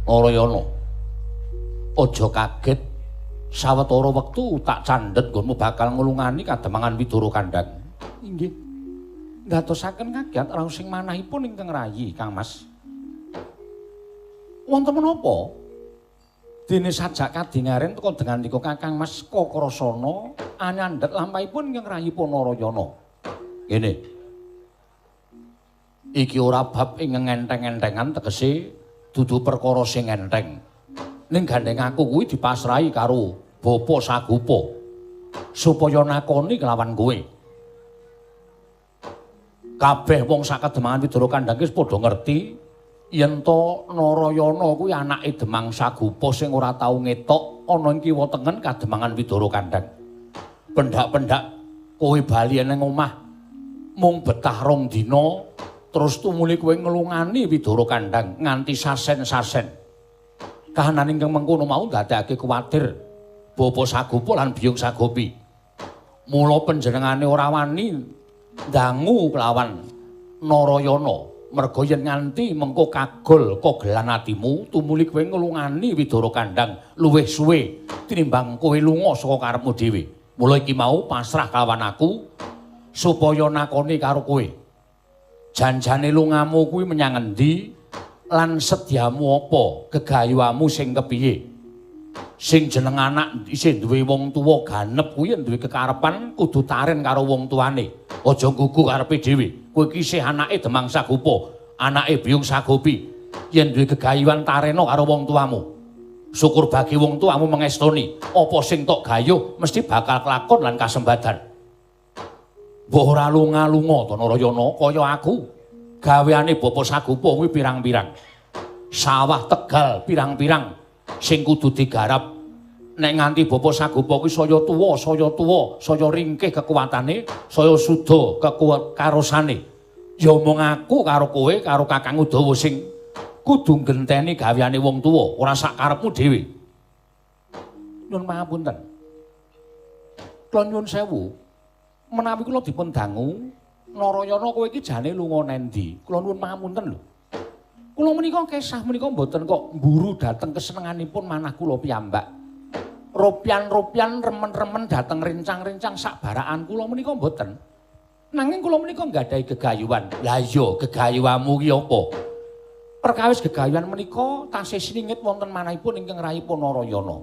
Narayana. Aja kaget. Sawetara wektu tak candhet nggonmu bakal nglungani kademangan Widara Kandhang. Inggih. Ndadosaken kaget raos sing manahipun ingkang rayi, Kang Mas. Wonten menapa? Dene sajak kadingaren teka dengan nika Kakang Mas Kakrasana anyandhet lampahipun ingkang rayi Narayana. Ngene. Iki ora bab ingkang enteng-entengan tegese dudu perkara sing enteng. Ning gandeng aku kuwi dipasrahi karo Bapa Sagopa supaya nakoni kelawan kowe. Kabeh wong sakademangan Widara Kandhang wis padha ngerti yen to Narayana kuwi anake Demang Sagopa sing ora tau ngetok ana ing kiwa tengen kademangan Widara Kandhang. Pendak-pendak kowe bali ning omah mung betah 2 dina terus tumuli kowe nglungani Widara Kandhang nganti sasen-sasen. Kahanan ingkang mengkono mau ndadekake kuwatir Bapa Sagopa lan Biyung Sagopi. Mula panjenengane ora wani ndangu kelawan Narayana. Merga yen nganti mengko kagol kogelan atimu tumuli kowe nglungani Widara Kandhang luwih suwe tinimbang kowe lunga saka karepmu dhewe. Mula iki mau pasrah kelawan aku supaya nakoni karo kowe. Janjane lungamu kuwi menyang endi lan sedyamu apa, gegayuhamu sing kepiye. Sing jeneng anak isih duwe wong tuwa ganep kuwi duwe kekarepan kudu taren karo wong tuane. Aja gugu karepe dhewe. Kowe iki isih anake Demang Sagopa, anake Biyung Sagopi. Yen duwe gegayuhan tarena karo wong tuamu. Syukur bagi wong tuamu mengestoni, apa sing tok gayuh mesti bakal kelakon lan kasembadan. Mbok ora lunga-lunga to Narayana kaya aku. Gaweane Bapa Sagopa kuwi pirang-pirang. Sawah Tegal pirang-pirang sing kudu digarap. Nek nganti Bapa Sagopa kuwi saya tuwa, saya ringkih kekuwatane, saya suda karosane. Ya mung aku karo kowe karo Kakang Udawa sing kudu ngenteni gaweane wong tuwa, ora sak karepmu dhewe. Nyuwun pangapunten. Kula nyuwun sewu, menawi kula dipun dangu, Narayana kowe iki jane lunga nendi? Kula nyuwun pangapunten lho. Kula menika kesah menika mboten kok mburu dhateng kesenenganipun manah kula piyambak. Ropian-ropian remen-remen dhateng rincang-rincang sak barakan kula menika mboten. Nanging kula menika nggadahi gegayuhan. Lah iya, gegayuhanmu ki apa? Perkawis gegayuhan menika tasih siningit wonten manahipun ingkang rayipun Narayana.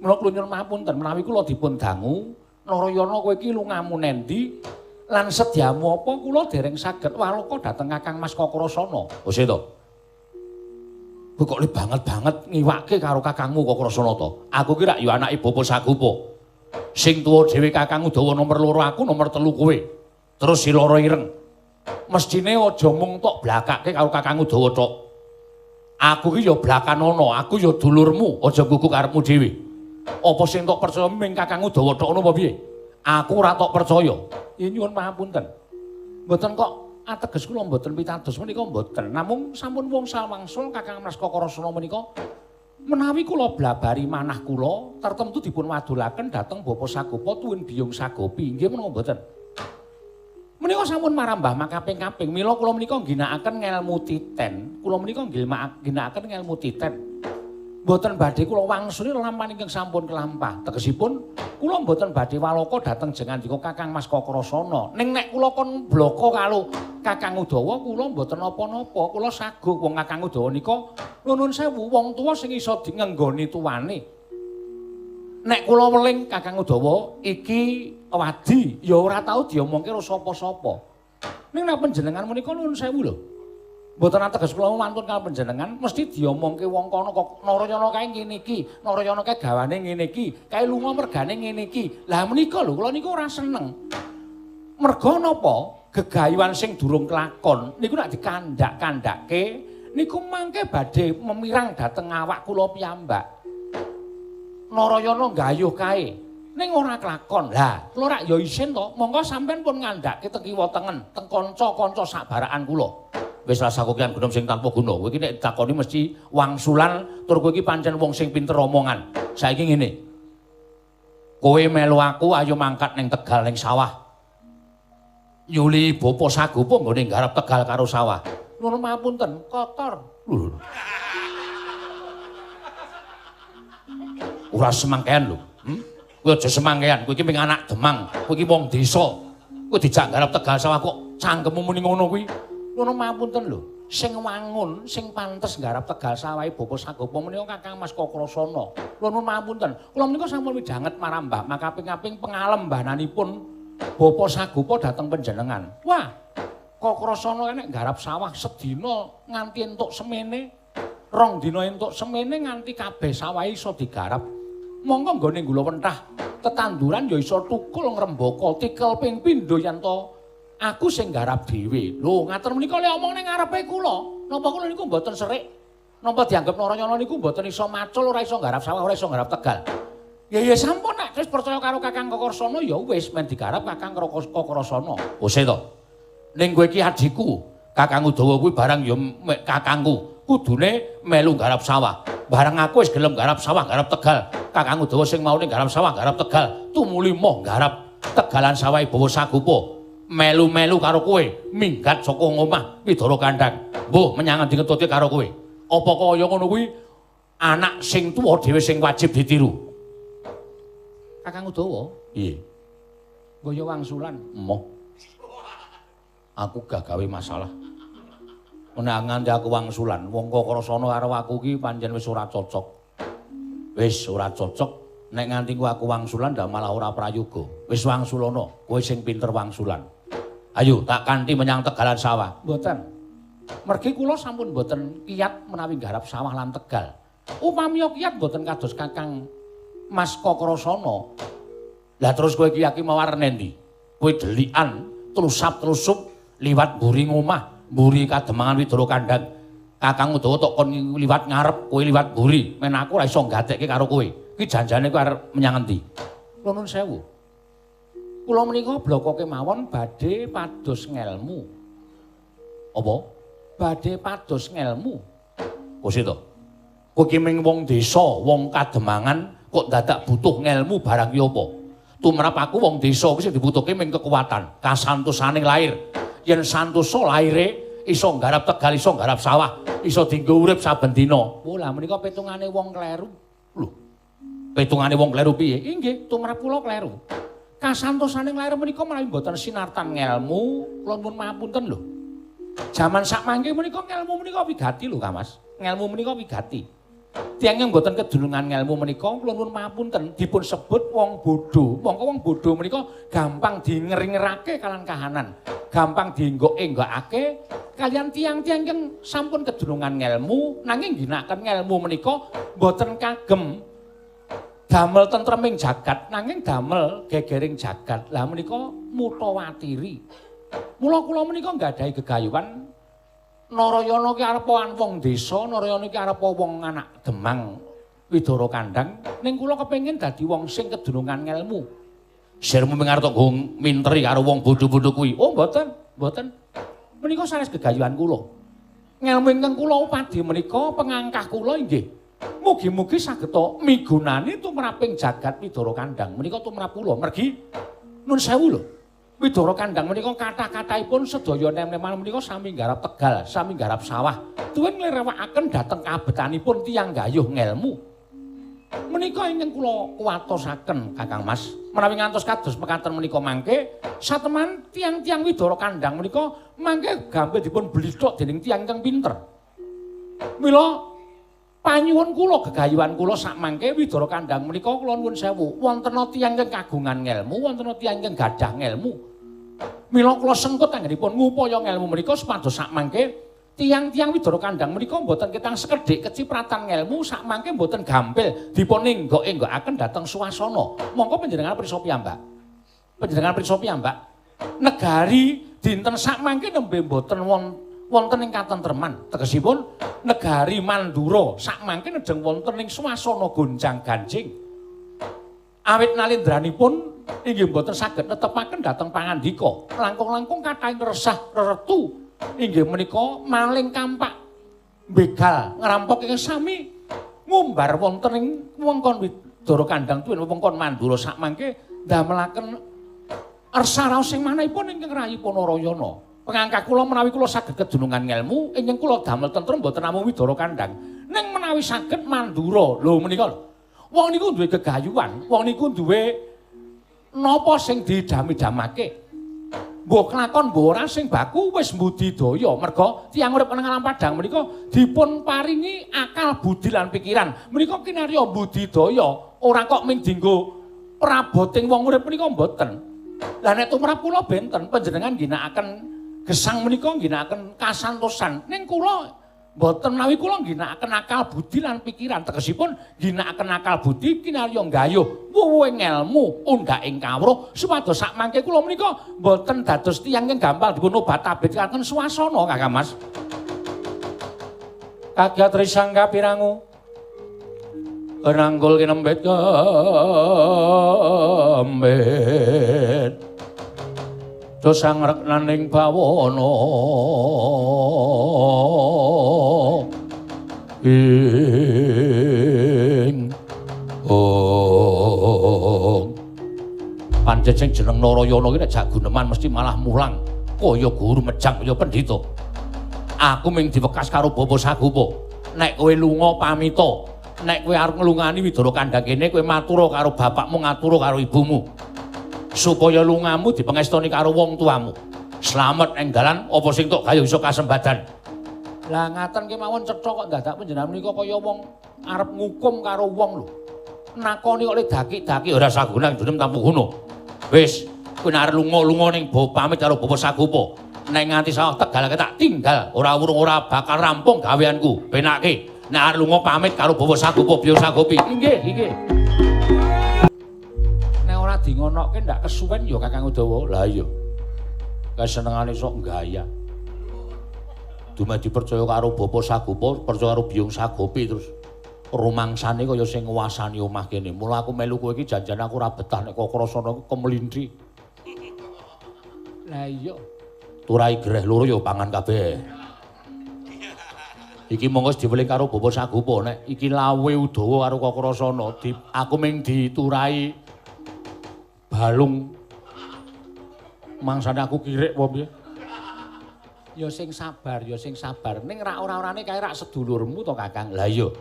Mula kula nyuwun pangapunten menawi kula dipun dangu, Narayana kowe iki lungamu nendi lan sedyamu apa kula dereng saged waloka dhateng Kakang Mas Kakrasana. Ose to. Kok banget ngiwake karo kakangmu Kakrasana to. Aku ki rak ya anake Bapa Sagopa. Sing tuwa dhewe Kakang Udawa nomor 2 aku, nomor 3 kowe. Terus si loro ireng. Mestine aja mung tok blakake karo Kakang Udawa tok. Aku ki ya blakanana, aku ya dulurmu, aja gugu karepmu dhewe. Apa sing tok percaya ming Kakang Udawa tok ngono apa piye? Aku ora tok percaya. Ya nyuwun pangapunten. Mboten kok ateges kula mboten pitados menika mboten. Namung sampun wangsul wangsul Kakang Mas Kakrasana menika menawi kula blabari manah kula tertentu dipun wadulaken dhateng Bapa Sagopa tuwin Biyung Sagopi. Nggih menapa mboten? Menika sampun marambah makaping-kaping. Mila kula menika ngginakaken ngelmu titen. Kula menika ngginakaken ngelmu titen. Mboten badhe kula wangsuli lampahan ingkang sampun kelampah. Tegesipun kula mboten badhe waloka dhateng jengandika Kakang Mas Kakrasana. Ning nek kula kon bloko karo Kakang Udawa kula mboten napa-napa. Kula saguh wong Kakang Udawa nika nuwun sewu wong tuwa sing iso ngenggoni tuwane. Nek kula weling Kakang Udawa iki wadi ya ora tau diomongke karo sapa-sapa. Ning nek panjenengan menika nuwun sewu lho. Mboten ateges kula mantun kaliyan panjenengan mesti diomongke wong kono kok Narayana kae ngene iki, Narayana kae gawane ngene iki, kae lunga mergane ngene iki. Lah menika lho kula niku ora seneng. Merga napa? Gegayuhan sing durung kelakon niku nek dikandak-kandake niku mangke badhe memirang dhateng awak kula piyambak. Narayana gayuh kae ning ora kelakon. Lah kula rak ya isin to, monggo sampean pun ngandhake teng kiwa tengen, teng kanca-kanca sabarakan kula. Wis rasa kokian gunung sing tanpa guna. Kowe iki nek ditakoni mesti wangsulan tur kowe iki pancen wong sing pinter omongan. Saiki ngene. Kowe melu aku ayo mangkat ning Tegal ning sawah. Nyuli Bapa Sagopa nggone nggarap Tegal karo sawah. Nuwun mapunten, kotor. Ora semangkean lho. Kowe aja semangkean, kowe iki ming anak Demang, kowe iki wong desa. Kowe dijak garap Tegal Sawah kok cangkemmu muni ngono kuwi. Ngono mapunten lho. Sing wangun, sing pantes garap Tegal Sawah Bapa Sagopa menika Kakang Mas Kokrasana. Kula nuwun mapunten. Kula menika sampun midhanget marambah makaping-kaping pengalembananipun Bapa Sagopa dhateng panjenengan. Wah, Kokrasana nek garap sawah sedina nganti entuk semene, 2 dina entuk semene nganti kabeh sawah iso digarap. Monggo nggone gula pentah tetanduran ya iso tukul ngrembaka tikel ping pindho yen to aku sing garap dhewe. Lho, ngaten menika le omong ning ngarepe kula. Napa kula niku mboten serik? Napa dianggep Narayana niku mboten iso macul, ora iso garap sawah, ora iso garap Tegal? Ya sampun nek wis percaya karo Kakang Kokrasana ya wis men digarap Kakang Kokrasana. Ose to. Ning kowe iki adhiku, Kakang Udawa kuwi barang ya kakangku. Kudune melu garap sawah. Barang aku wis gelem garap sawah, garap Tegal. Kakang Udawa sing maune garap sawah, garap Tegal. Tumuli moh garap Tegalan sawah Bawa Sagopa. Melu-melu karo kowe minggat saka omah Widara Kandhang. Mbuh menyang endi ngetute karo kowe. Apa kaya ngono kuwi anak sing tuwa dhewe sing wajib ditiru. Kakang Udawa? Iye. Ngaya wangsulan. Emoh. Aku gak gawe masalah. Nek nganti aku wangsulan, wong Kokrasana karo aku ki pancen wis ora cocok. Wis ora cocok. Nek nganti aku wangsulan ndak malah ora prayoga. Wis wangsulana, kowe sing pinter wangsulan. Ayo tak kanthi menyang Tegalan sawah. Mboten. Mergi kula sampun mboten kiyat menawi garap sawah lan Tegal. Upami kiyat mboten kados Kakang Mas Kokrasana. Lah terus kowe iki aki mawarne ndi? Kowe delikan tlusap-tlusup liwat mburi omah, mburi Kademangan Widara Kandhang. Kakang Udawa tok kon liwat ngarep, kowe liwat mburi. Men aku ora iso gatekke karo kowe. Ki janjane kowe arep menyang endi? Kula nuwun sewu. Kula menika blokoke mawon badhe pados ngelmu. Apa? Badhe pados ngelmu. Kose to. Kowe ki ming wong desa, wong Kademangan kok dadak butuh ngelmu barang ya apa? Tumrap aku wong desa kuwi sing dibutuhke ming kekuatan, kasantosaning lair. Yen santosa laire iso nggarap Tegal, iso nggarap sawah, iso dienggo urip saben dina. Oh, lah menika pitungane wong kleru. Lho. Pitungane wong kleru piye? Inggih, tumrap kula kleru. Kasantosaning lair menika menawi mboten sinartan ngelmu, kula nuwun mapunten lho. Jaman sakmangke menika ngelmu menika wigati lho, Kang Mas. Ngelmu menika wigati. Tiyang yang mboten kedulungan ngelmu menika kula nuwun mapunten dipun sebut wong bodho. Mongko wong bodho menika gampang dinger-ngerake kalan kahanan, gampang dienggok-enggokake kalian tiang-tiang yang sampun kedulungan ngelmu nanging ginakaken ngelmu menika mboten kagem damel tentreming jagat nanging damel gegering jagat. Lah menika mutawatiri. Mula kula menika nggadahi gegayuhan Narayana ki arep wong desa, Narayana ki arep wong anak Demang Widara Kandhang, ning kula kepengin dadi wong sing kedunungan ngelmu. Sirmu mingarep nggo minteri karo wong bodho-bodho kuwi. Oh, mboten, mboten. Menika sanes gegayuhan kula. Ngelmu ingkang kula upadi menika pengangkah kula inggih. Mugi-mugi saged migunani tumraping jagat Widara Kandhang. Menika tumrap kula. Mergi nun sewu lho. Widara Kandhang menika kathah-kathahipun sedaya nem-neman menika sami garap Tegal, sami garap sawah. Tuwin nglirewakaken dhateng kabetanipun tiyang gayuh ngelmu. Menika ingkang kula kuwatosaken Kakang Mas. Menawi ngantos kados mekaten menika mangke sateman tiyang-tiyang Widara Kandhang menika mangke gampil dipun blithok dening tiyang ingkang pinter. Mila panyuwun kula gegayuhan kula sak mangke Widara Kandhang menika kula nuwun sewu wonten tiyang ingkang kagungan ngelmu, wonten tiyang ingkang gadah ngelmu. Mila kula sengkut anggenipun ngupaya ngelmu menika supados sak mangke tiyang-tiyang Widara Kandhang menika mboten ketang sekedhik kecipratan ngelmu sak mangke mboten gampil dipun enggok-enggokaken dhateng swasana. Monggo panjenengan prisa piyambak. Panjenengan prisa piyambak. Negari dinten sak mangke nembe mboten wonten ing katentreman. Tegesipun negari Mandura sak mangke nedeng wonten ing swasana gonjang-ganjing. Awit nalindranipun inggih mboten saged netepaken dhateng pangandika. Langkung-langkung kathahing resah reretu inggih menika maling kampak begal ngrampok ing sami ngumbar wonten ing wewengkon Widara Kandhang tuwin wewengkon Mandura sak mangke ndamelaken ersaraos sing manahipun ingkang rayipun Narayana. Pengangkah kula menawi kula saged kedunungan ngelmu ingkang kula damel tentrem mboten namung Widara Kandhang ning menawi saged Mandura lho menika lho. Wong niku duwe gegayuhan, wong niku duwe napa sing didami-damake. Mbok kelakon mbok ora sing baku wis mbudidaya. Merga tiyang urip ing alam padang menika dipun paringi akal budi lan pikiran. Menika kinarya budidaya, ora kok ming dienggo praboting wong urip menika mboten. Lah nek tumrap kula benten panjenengan ginakaken gesang menika ginakaken kasantosan. Ning kula mboten menawi kula ginakaken akal budi lan pikiran. Tegesipun ginakaken akal budi kinarya nggayuh wuwuhing ilmu undhaking kawruh supados sak mangke kula menika mboten dados tiyang ingkang gampal dipun obat-abrit kanthi swasana Kakang Mas. Kagatri sangga pirangu ranggul kinembet kembet dosang reknaning bawana ing pancen sing jeneng Narayana iki nek jak guneman mesti malah mulang kaya guru mejang kaya pendhita. Aku ming diwekas karo Bapa Sagopa. Nek kowe lunga pamita, nek kowe arep nglungani Widara Kandhang kene kowe matura karo bapakmu, ngatura karo ibumu. Supaya lungamu dipengestoni karo wong tuamu. Slamet ing dalan apa sing tok gayuh iso kasembadan. Lah ngaten kemawon cetha kok dadak panjenengan menika kaya wong arep ngukum karo wong lho. Nakoni kok le daki-daki ora saguna dunem tampu ngono. Wis, kowe arep lunga-lunga ning pamit karo Bapa Sagopa. Nek nganti sawah Tegal tak tinggal, ora urung ora bakal rampung gaweanku. Penake. Nek arep lunga pamit karo Bapa Sagopa, Biyo Sagopi. Inggih, inggih. Nek ora dingonokke ndak kesuwen ya Kakang Udawa. Lah iya. Kasenengane sok gaya. Dumadi percaya karo Bapa Sagopa, percaya karo Biyo Sagopi terus rumangsane kaya sing nguwasani omah kene. Mula aku melu kowe iki janjan aku ora betah nek kok krasana kemlintri. Lah iya. Turai greh loro ya pangan kabeh. Iki monggo diweling karo Bapa Sagopa nek iki lawe Udawa karo Kakrasana aku ming diturai balung. Mangsane aku kirik apa piye? Ya sing sabar, ya sing sabar. Ning rak ora-orane kae rak sedulurmu to Kakang. Lah iya.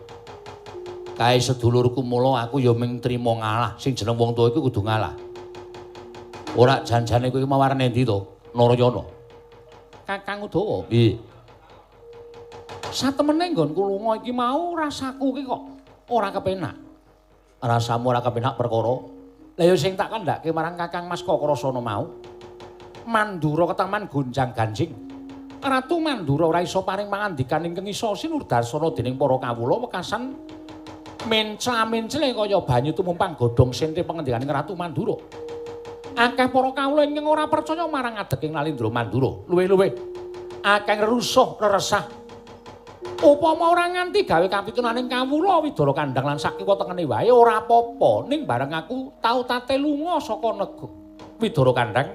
Kae sedulurku mula aku ya ming trima ngalah. Sing jeneng wong tuwa iku kudu ngalah. Ora janjane kowe mawar endi to? Narayana. Kakang Udawa. Piye? Satemene nggonku lunga iki mau rasaku iki kok ora kepenak. Rasamu ora kepenak perkara. Lah ya sing tak kandhake marang Kakang Mas Kakrasana mau. Mandura ketaman gonjang-ganjing. Ratu Mandura ora iso paring pangandikan ingkang isa sinurdarsana dening para kawula wekasan mencla-mencle kaya banyu tumumpang godhong sente pangandikaning Ratu Mandura. Akeh para kawula ingkang ora percaya marang adeking Nalindra Mandura. Luwih-luwih akeh rusuh resah. Upama ora nganti gawe kapitunaning kawula Widara Kandhang lan sakiwa tengene wae ora apa-apa. Ning bareng aku tau tate lunga saka negara Widara Kandhang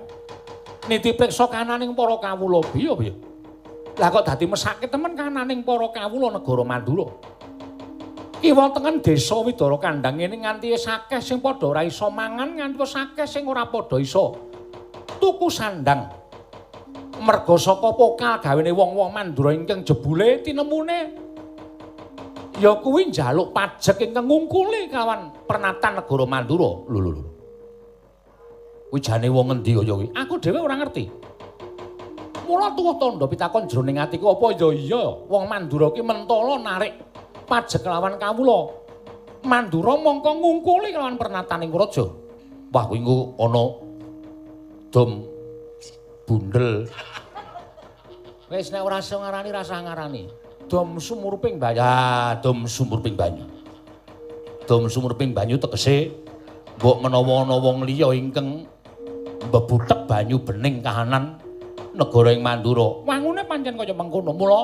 niti priksa kananing para kawula piye. Lah kok dadi mesake temen kananing para kawula negara Mandura. Kiwa tengen desa Widara Kandhang ngene nganti akeh sing padha ora iso mangan, nganti wis akeh sing ora padha iso tuku sandang. Merga saka pokal gawene wong-wong Mandura ingkang jebule tinemune ya kuwi njaluk pajek ingkang ngungkuli kawan pernatan negara Mandura. Lho. Kuwi jane wong endi kaya kuwi? Aku dhewe ora ngerti. Mula tuwuh tandha pitakon jroning atiku apa ya iya wong Mandura ki mentala narik pajek lawan kawula. Mandura mongko ngungkuli lawan pernataning raja. Wah kuwi engko ana dom bundel. Wis nek ora iso ngarani rasa ngarani. Dom sumurping banyu. Ah, dom sumurping banyu. Dom sumurping banyu tegese mbok menawa ana wong liya ingkang mbebutek banyu bening kahanan negara ing Mandura. Wangune pancen kaya mengkono. Mula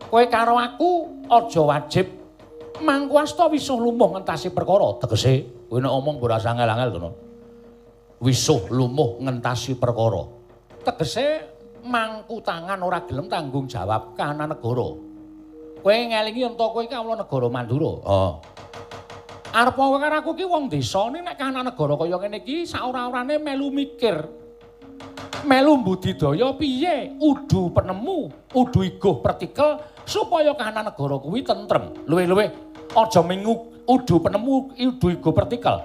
kowe karo aku aja wajib mangkuasta wisuh lumuh ngentasi perkara. Tegese kowe nek omong ora usah angel-angel to. Wisuh lumuh ngentasi perkara. Tegese mangku tangan ora gelem tanggung jawab kahanan negara. Kowe ngelingi yen to kowe kawula negara Mandura. Heeh. Arep wae karo aku ki wong desa ning nek kahanan negara kaya ngene iki sak ora-orane melu mikir. Melu budidaya piye? Udu penemu, udu iguh pertikel supaya kahanan negara kuwi tentrem. Luwih-luwih aja udu penemu udu igo partikel.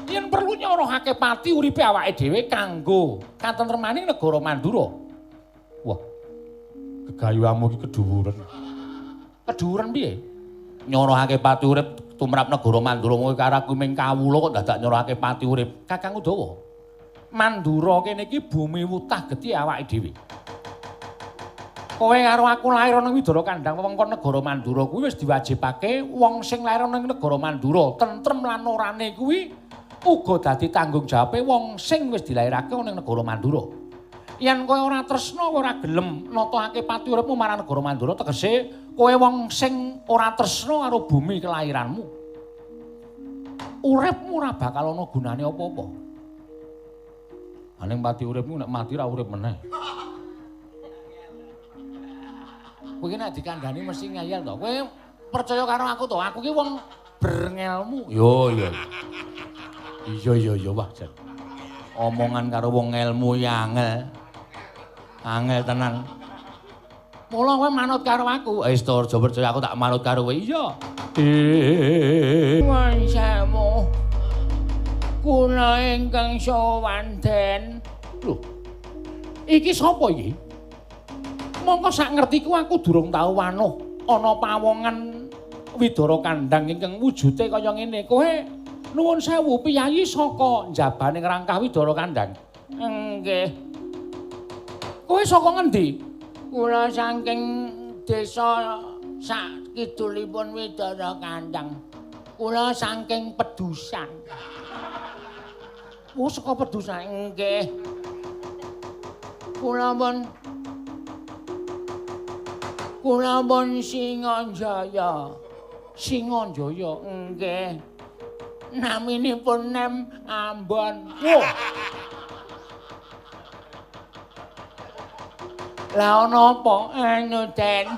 Yen perlu nyorohake pati uripe awake dhewe kanggo katentremaning negara Mandura. Wah. Gegayuhanmu iki kedhuwuren. Kedhuwuren piye? Nyorohake pati urip tumrap negara Mandura kowe karo aku ming kawula kok dadak nyorohake pati urip. Kakang Udawa. Mandura kene iki bumi wutah gedhe awake dhewe. Kowe karo aku lair nang Widara Kandhang wewengkon negara Mandura kuwi wis diwajibake wong sing lair nang negara Mandura tentrem lan orane kuwi uga dadi tanggung jawabe wong sing wis dilairake ning negara Mandura. Yen kowe ora tresna ora gelem natokake pati uripmu marang negara Mandura tegese kowe wong sing ora tresna karo bumi kelairanmu. Uripmu ora bakal ana gunane apa-apa. Aning pati uripmu nek mati ra urip meneh. Kowe iki nek dikandhani mesti ngayal to. Kowe percaya karo aku to? Aku ki wong berngelmu. Yo iya. Iya wah jan. Omongan karo wong ngelmu ya angel. Angel tenan. Mula kowe manut karo aku. Wis to aja percaya aku tak manut karo kowe. Iya. Wansamu. Kula ingkang sowan den. Lho. Iki sapa iki? Mongko sak ngertiku aku durung tau wanuh ana pawongan Widara Kandhang ingkang wujude kaya ngene. Kowe nuwun sewu piyayi saka njabaning rangkah Widara Kandhang. Nggih. Kowe saka ngendi? Kula saking desa sak kidulipun Widara Kandhang. Kula saking Pedusan. Oh, saka Pedusan nggih. Kula pun Singonjaya. Singonjaya nggih. Naminipun Nem Ambon. Wah. Lah ana apa anu Den?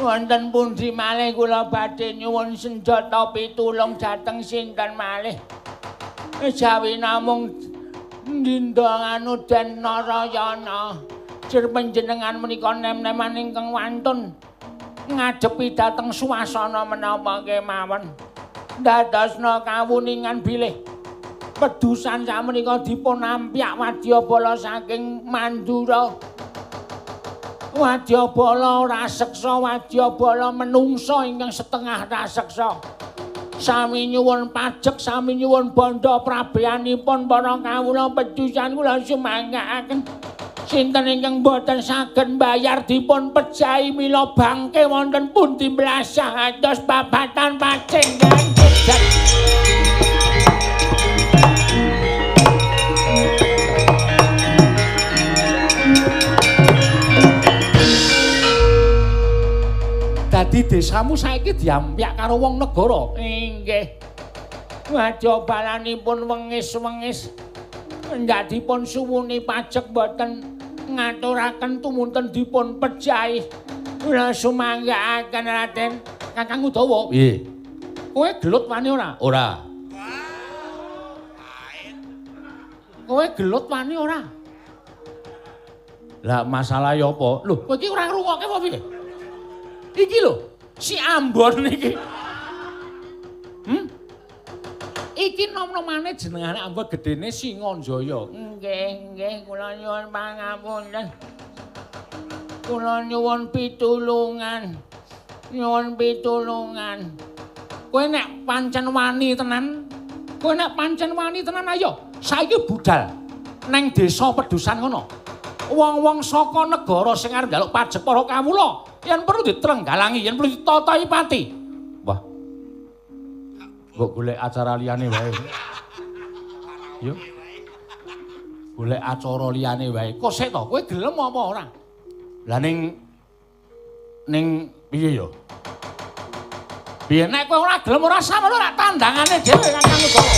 Wonten pundi malih kula badhe nyuwun senjata pitulung dhateng sinten malih? Jawi namung ndindha anu Den Narayana. Jur panjenengan menika nem-neman ingkang wantun ngadepi dhateng swasana menapa kemawon. Dadosna kawuningan bilih Pedusan sakmenika dipun ampyak wadyabala saking Mandura. Wadyabala raseksa, wadyabala menungsa ingkang setengah raseksa. Sami nyuwun pajek, sami nyuwun bandha prabeyanipun para kawula Pedusan kula sumanggaaken. Sinten ingkang boten saged mbayar dipun pejahi mila bangke wonten pundi blasah atos babatan pacenggan. Dadi desamu saiki diampyak karo wong negara. Inggih. Wajabalanipun wengis-wengis ndadipun suwuni pajek boten ngaturaken tumunten dipun pejahi. Kula sumanggaaken Raden. Kakang Udawa. Piye? Kowe gelut wani ora? Ora. Kowe gelut wani ora? Lah masalah ya apa? Lho, kowe iki ora ngrungokke apa piye? Iki lho, si Ambon iki. Iki nom-nomane jenengane Ambon gedene Singonjaya. Nggih, kula nyuwun pangapunten. Kula nyuwun pitulungan. Kowe nek pancen wani tenan, ayo saiki budal neng desa Pedusan ngono. Wong-wong saka negara sing arep njaluk pajek para kawula, yen perlu ditrenggalangi, yen perlu ditotohi pati. Wah. Mbok golek acara liyane wae. Yo. Golek acara liyane wae. Kok sik to, kowe gelem apa ora? Lah ning piye yo? Piye nek kowe ora gelem ora samono ora tandangane dhewe Kakang Udawa.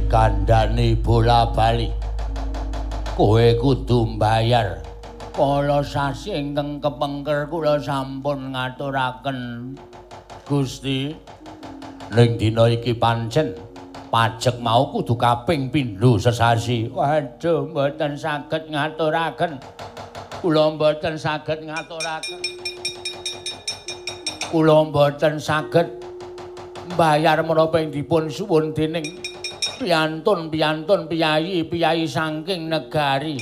kandhani bola-bali. Kowe kudu mbayar. Kala sasi ingkang kepengker kula sampun ngaturaken Gusti. Ning dina iki pancen pajek mau kudu kaping pindho sesasi. Waduh, mboten saged ngaturaken. Kula mboten saged ngaturaken. Kula mboten saged mbayar menapa ing dipun suwun dening piyantun-piyantun piyayi-piyayi saking negari.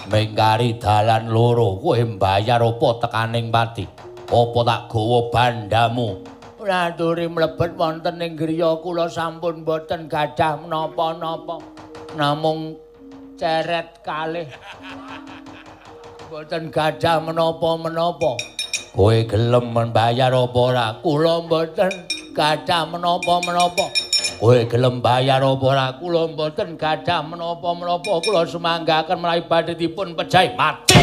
Mengkari dalan loro kowe mbayar apa tekaning pati? Apa tak gawa bandamu? Naturi mlebet wonten ing griya kula sampun boten gadah menapa-napa. Namung ceret kalih. Boten gadah menapa-menapa. Kowe gelem mbayar apa ora? Kula mboten gadah menapa-menapa. Kowe gelem bayar apa ora? Kula mboten gadah menapa-menapa. Kula sumanggaken menawi badhe dipun pejahi mati.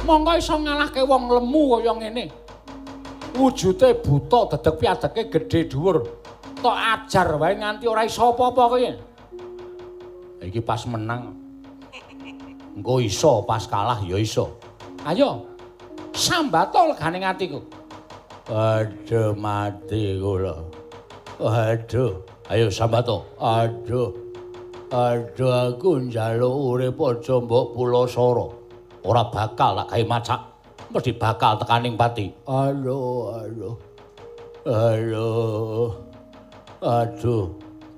Monggo iso ngalahke wong lemu kaya ngene. Wujude buta, dedeg piadeke gedhe dhuwur. Tok ajar wae nganti ora iso apa-apa kowe. Iki pas menang. Engko iso, pas kalah ya iso. Ayo. Sambato legane atiku. Aduh mati kula. Aduh, ayo sambato. Aduh. Aduh aku njaluk urip aja mbok pulasara. Ora bakal tak gawe macak. Mesti bakal tekaning pati. Aduh. Aduh.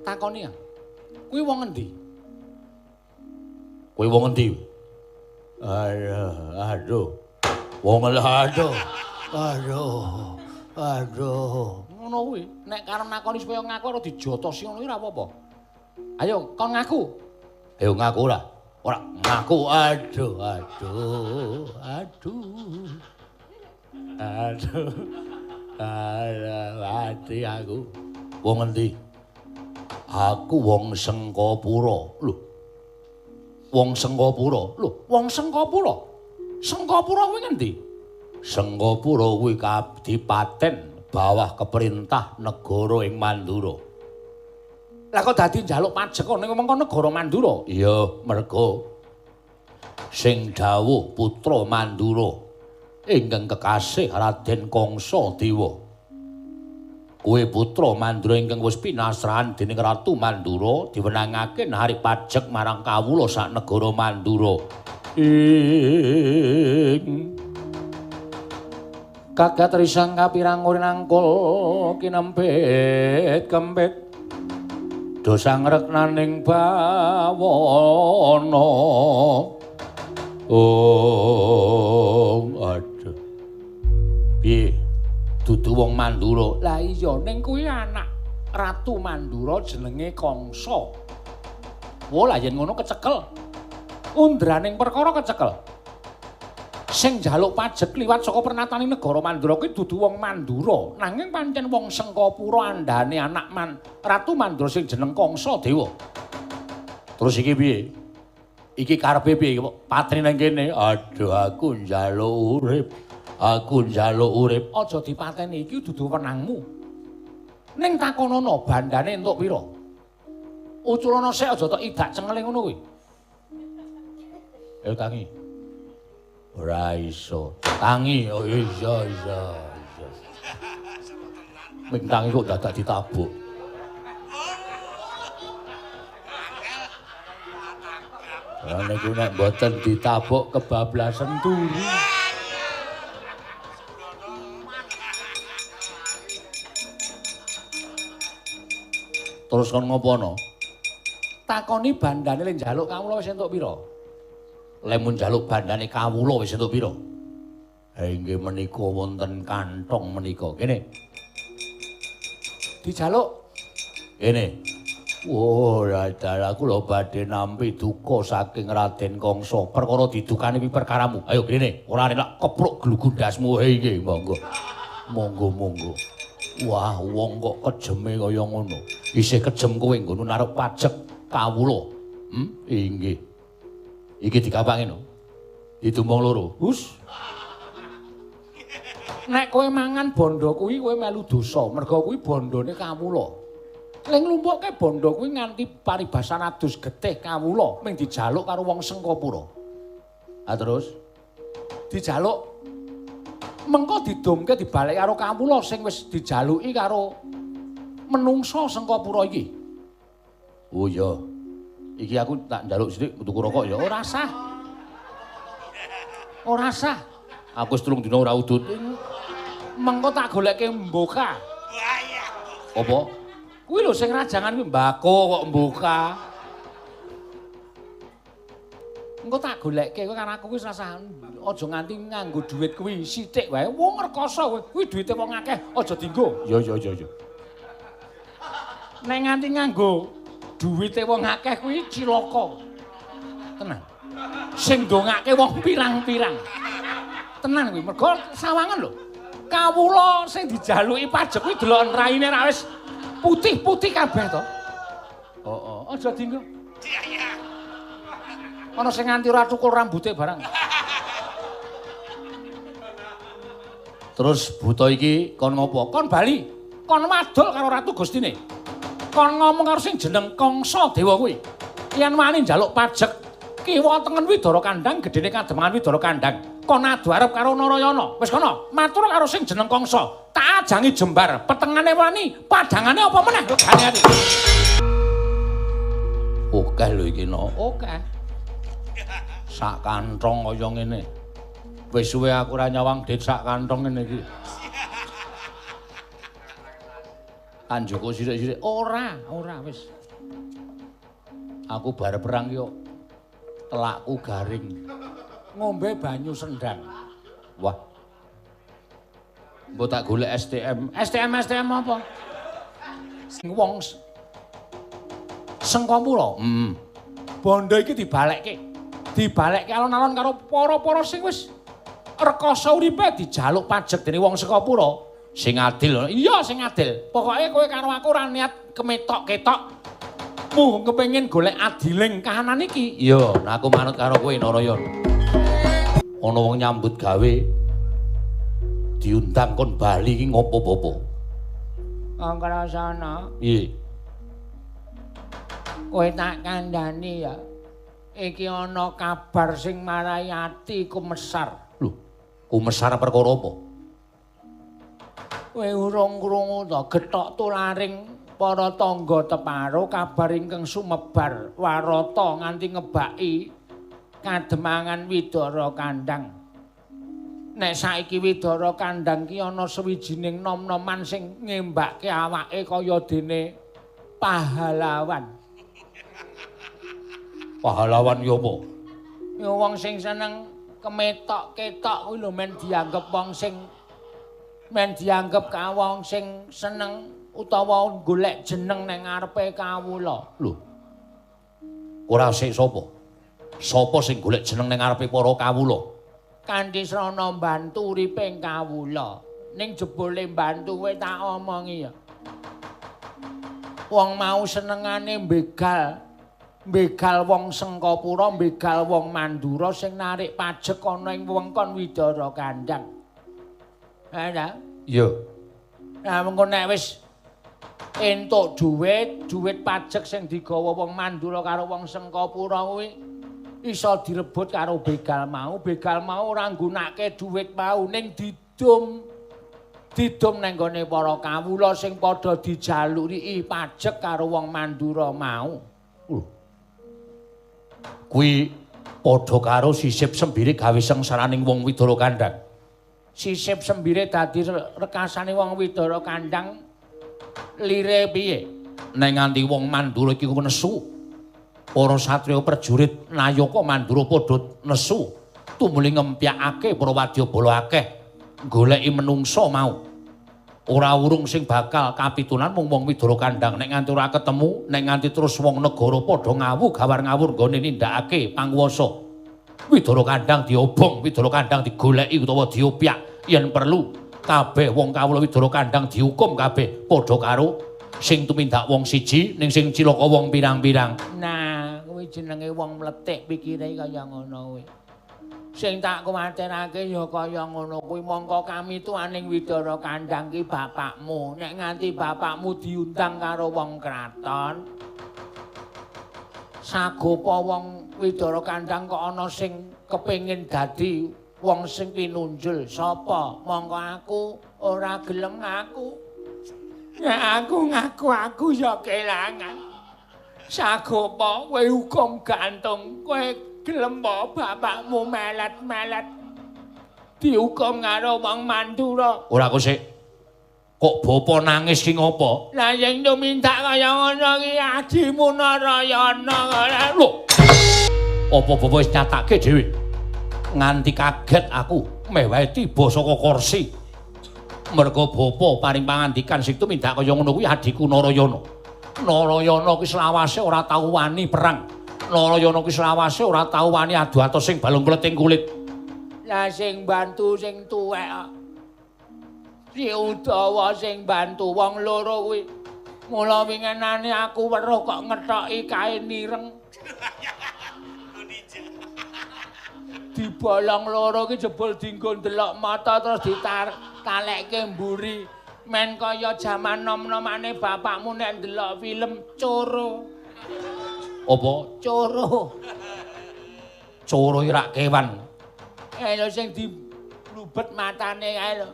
Takoni ya. Kuwi wong endi? Kuwi wong endi? Aduh. Wong aduh. Ngono kuwi. Nek karo nakoni supaya ngaku ora dijotosi ngono kuwi ora apa-apa. Ayo, kon ngaku. Ayo ngaku ora. Ora ngaku, aduh. Mati aku. Wong endi? Aku wong Sengkapura. Lho. Wong Sengkapura. Lho, wong Sengkapura. Sengkapura kuwi ngendi? Sengkapura kuwi kadipaten bawah keperintah negara ing Mandura. Lah kok dadi njaluk pajek ning mengko negara Mandura? Iya, merga sing dawuh putra Mandura ingkang kekasih Raden Kangsadewa. Kowe putra Mandura ingkang wis pinasrahan dening Ratu Mandura diwenangake narik pajek marang kawula sak negara Mandura. Kagat risang kapirang urinangkul kinempit kempit dosa ngreknaning bawana. Aduh. Piye? Dudu wong Mandura. Lah iya ning kuwi anak Ratu Mandura jenenge Kangsa. Wo lah yen ngono kecekel. Undraning perkara kecekel. Sing njaluk pajek liwat saka pernataning negara Mandura kuwi dudu wong Mandura, nanging pancen wong Sengkapura andane anak Ratu Mandura sing jeneng Kangsadewa. Terus iki piye? Iki karepe piye patri nang kene? Aduh aku njaluk urip. Aja dipateni iki dudu wenangmu. Ning takonono bandane entuk pira? Uculana sik aja tok idak cengeling ngono kuwi. Ayo tangi. Ora iso. Tangi, oh iya. Ming tangi kok dadak ditabuk. Lah niku nek mboten ditabuk kebablasan turu. Terus kon ngopono? Takoni bandane le njaluk kawula wis entuk pira? Lemun njaluk bandane kawula wis entuk pira? Ha inggih menika wonten kantong menika. Kene. Dijaluk. Kene. Oh, dadal aku lho badhe nampi duka saking Raden Kangsa. Perkara didukani pi perkaramu. Ayo kene, ora nek kepruk glugundasmu. He nggih, monggo. Monggo. Wah, wong kok kejeme kaya ngono. Isih kejem kowe nggono naruh pajak kawula. Inggih. Iki dikapangi no. Ditumbang loro. Hus. Nek kowe mangan bondo kuwi kowe melu dosa. Merga kuwi bondone kawula. Ling lumpukke bondo kuwi nganti paribasan adus getih kawula ming dijaluk karo wong Sengkapura. Ah terus dijaluk mengko didumke dibalik karo kawula sing wis dijaluki karo menungsa Sengkapura iki. Oh iya. Iki aku tak njaluk sithik tuku rokok ya ora sah. Ora sah. Aku wis 3 dina ora udut. Mengko tak goleke mboka. Apa? Kuwi lho sing rajangan kuwi mbako kok mboka. Engko tak golekke kowe kan aku wis rasah aja nganti nganggo dhuwit kuwi sithik wae. Wong rekoso kowe. Kuwi dhuwite wong akeh aja dienggo. Ya. Nek nganti nganggo dhuwite wong akeh kuwi cilaka. Tenan. Sing ndongake wong pirang-pirang. Tenan kuwi mergo sawangan lho. Kawula sing dijaluki pajak kuwi delok raine ra wis putih-putih kabeh to. Aja dienggo. Iya. Ana sing nganti ora cukul rambute barang. Terus buta iki kon ngopo? Kon bali. Kon madul karo Ratu Gustine. Kon ngomong karo sing jeneng Kangsa Dewa kuwi. Yen wani njaluk pajak kiwa tengen Widara Kandhang, gedene kademangan Widara Kandhang. Kon adu arep karo Narayana. Wis kono, matur karo sing jeneng Kangsa. Tak ajangi jembar, petengane wani, padangane apa meneh regane ati. Oke lho iki no. Oke. Sak kantong kaya ngene. Wis suwe aku ora nyawang dit sak kantong ngene iki. Anjoko sithik-sithik. Ora wis. Aku bar perang yo telakku garing. Ngombe banyu sendang. Wah. Mbok tak golek STM. STM apa? Sing wong Sengkapura. Bondo iki dibalekke. Dibalekke alon-alon karo para-para sing wis rekoso uripe dijaluk pajak dening wong Sengkapura. Sing adil. Iya, sing adil. Pokoke kowe karo aku ora niat kemetok-ketok. Kepengin golek adiling kahanan iki. Iya, nah aku manut karo kowe Narayana. Ana wong nyambut gawe diundang kon bali iki ngopo-opo? Anggrasana. Piye? Kowe tak kandhani ya. Iki ana kabar sing marai ati kumesar. Lho, kumesar perkara apa? Kowe urung krungu to gethok tularing para tangga teparo kabar ingkang sumebar warata nganti ngebaki kademangan Widara Kandhang. Nek saiki Widara Kandhang ki ana sawijining nom-noman sing ngembake awake kaya dene pahlawan. Pahlawan ya apa? Ya wong sing seneng kemetok-ketok kuwi lho men dianggep wong sing men dianggep ka wong sing seneng utawa golek jeneng nang ngarepe kawula. Lho. Ora sik sapa? Sapa sing golek jeneng nang ngarepe para kawula? Kanthi srana mbantu uriping kawula. Ning jebule mbantu kowe tak omongi ya. Wong mau senengane mbegal wong Sengkapura, mbegal wong Mandura sing narik pajak ana ing wewengkon Widara Kandhang. Ha ta? Iya. Nah mengko nek wis entuk dhuwit pajak sing digawa wong Mandura karo wong Sengkapura kuwi iso direbut karo begal mau ora nggunakake dhuwit mau ning didum nang gone para kawula sing padha dijaluki pajak karo wong Mandura mau. Kuwi padha karo sisip sembire gawe sengsaraning wong Widara Kandhang. Sisip sembire dadi rekasane wong Widara Kandhang lire piye? Nek nganti wong Mandura iki nesu. Para satriya prajurit Nayaka Mandura padha nesu. Tumuli ngempyakake para wadyabala akeh goleki menungsa mau. Ora urung sing bakal kapitunan mung wong Widara Kandhang. Nek nganti ora ketemu, nek nganti terus wong negara padha ngawu gawar ngawur nggone nindakake panguwasa. Widara Kandhang diobong, Widara Kandhang digoleki utawa diopyak yen perlu. Kabeh wong kawula Widara Kandhang dihukum kabeh padha karo sing tumindak wong siji ning sing cilaka wong pirang-pirang. Nah, kuwi jenenge wong mletik pikire kaya ngono kuwi. Sing tak kuwatirake ya kaya ngono kuwi mongko kami tuaning Widara Kandhang ki bapakmu. Nek nganti bapakmu diundang karo wong kraton, sagopa wong Widara Kandhang kok ana sing kepengin dadi wong sing pinunjul. Sapa? Mongko aku ora gelem ngaku. Ya aku ngaku aku ya kelangan. Sagopa kowe hukum gantung. Kowe gelem bapakmu melet-melet dihukum karo wong Mandura. Ora kok sik. Kok bapa nangis ki ngopo? Lah sing tumindak kaya ngono ki adimu Narayana. Lho. Apa bapa wis nyatake dhewe? Nganti kaget aku meh wae tiba saka kursi. Merga bapa paring pangandikan sing tumindak kaya ngono kuwi adhiku Narayana. Narayana ki selawase ora tau wani perang. Narayana ki selawase ora tau wani adu atos sing balung kleting kulit. Lah sing bantu sing tuwek kok. Si Udawa sing bantu wong loro kuwi. Mula winginane aku weruh kok ngethoki kain ireng. Dibolong loro ki jebul dienggo ndelok mata terus ditalekke mburi. Men kaya jaman nom-nomane bapakmu nek ndelok film Coro. Apa? Coro. Coro irak kewan. Lho sing dilubet matane kae lho.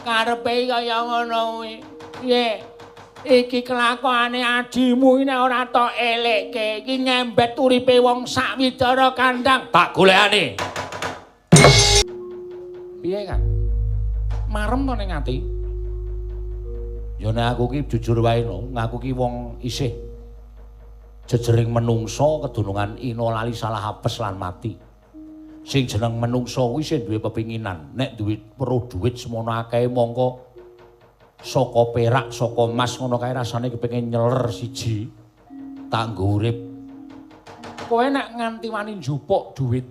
Karepe kaya ngono kuwi. Piye? Iki kelakuane adimu nek ora tok elekke, iki ngembet uripe wong sak Widara Kandhang. Tak golekane. Piye kan? Marem to ning ati? Ya nek aku ki jujur wae no, ngaku ki wong isih jejering menungsa kedunungan ina lali salah apes lan mati. Sing jeneng menungsa kuwi sing duwe pepinginan, nek duwe weruh dhuwit semono akeh mongko saka perak, saka emas ngono kae rasane kepengin nyeler siji tak nggo urip. Kowe nek nganti wani njupuk dhuwit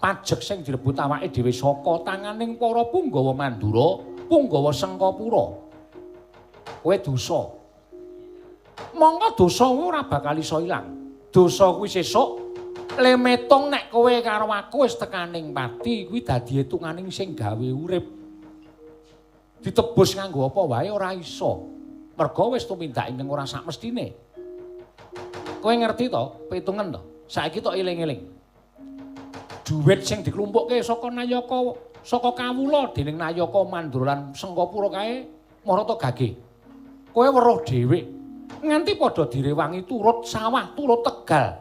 pajek sing direbut awake dhewe saka tanganing para Punggawa Mandura, Punggawa Sengkapura. Kowe dosa. Mongko dosa kuwi ora bakal iso ilang. Dosa kuwi sesuk lemetong nek kowe karo aku wis tekaning pati kuwi dadi hitunganing sing gawe urip. Ditebus nganggo apa wae ora iso. Merga wis tumindak ing ora sak mestine. Kowe ngerti to, pitungen to? Saiki tok eling-eling. Dhuwit sing diklumpukke saka Nayaka, saka kawula dening Nayaka Mandura lan Sengkapura kae marata gage. Kowe weruh dhewe nganti padha direwangi turut sawah, turut Tegal.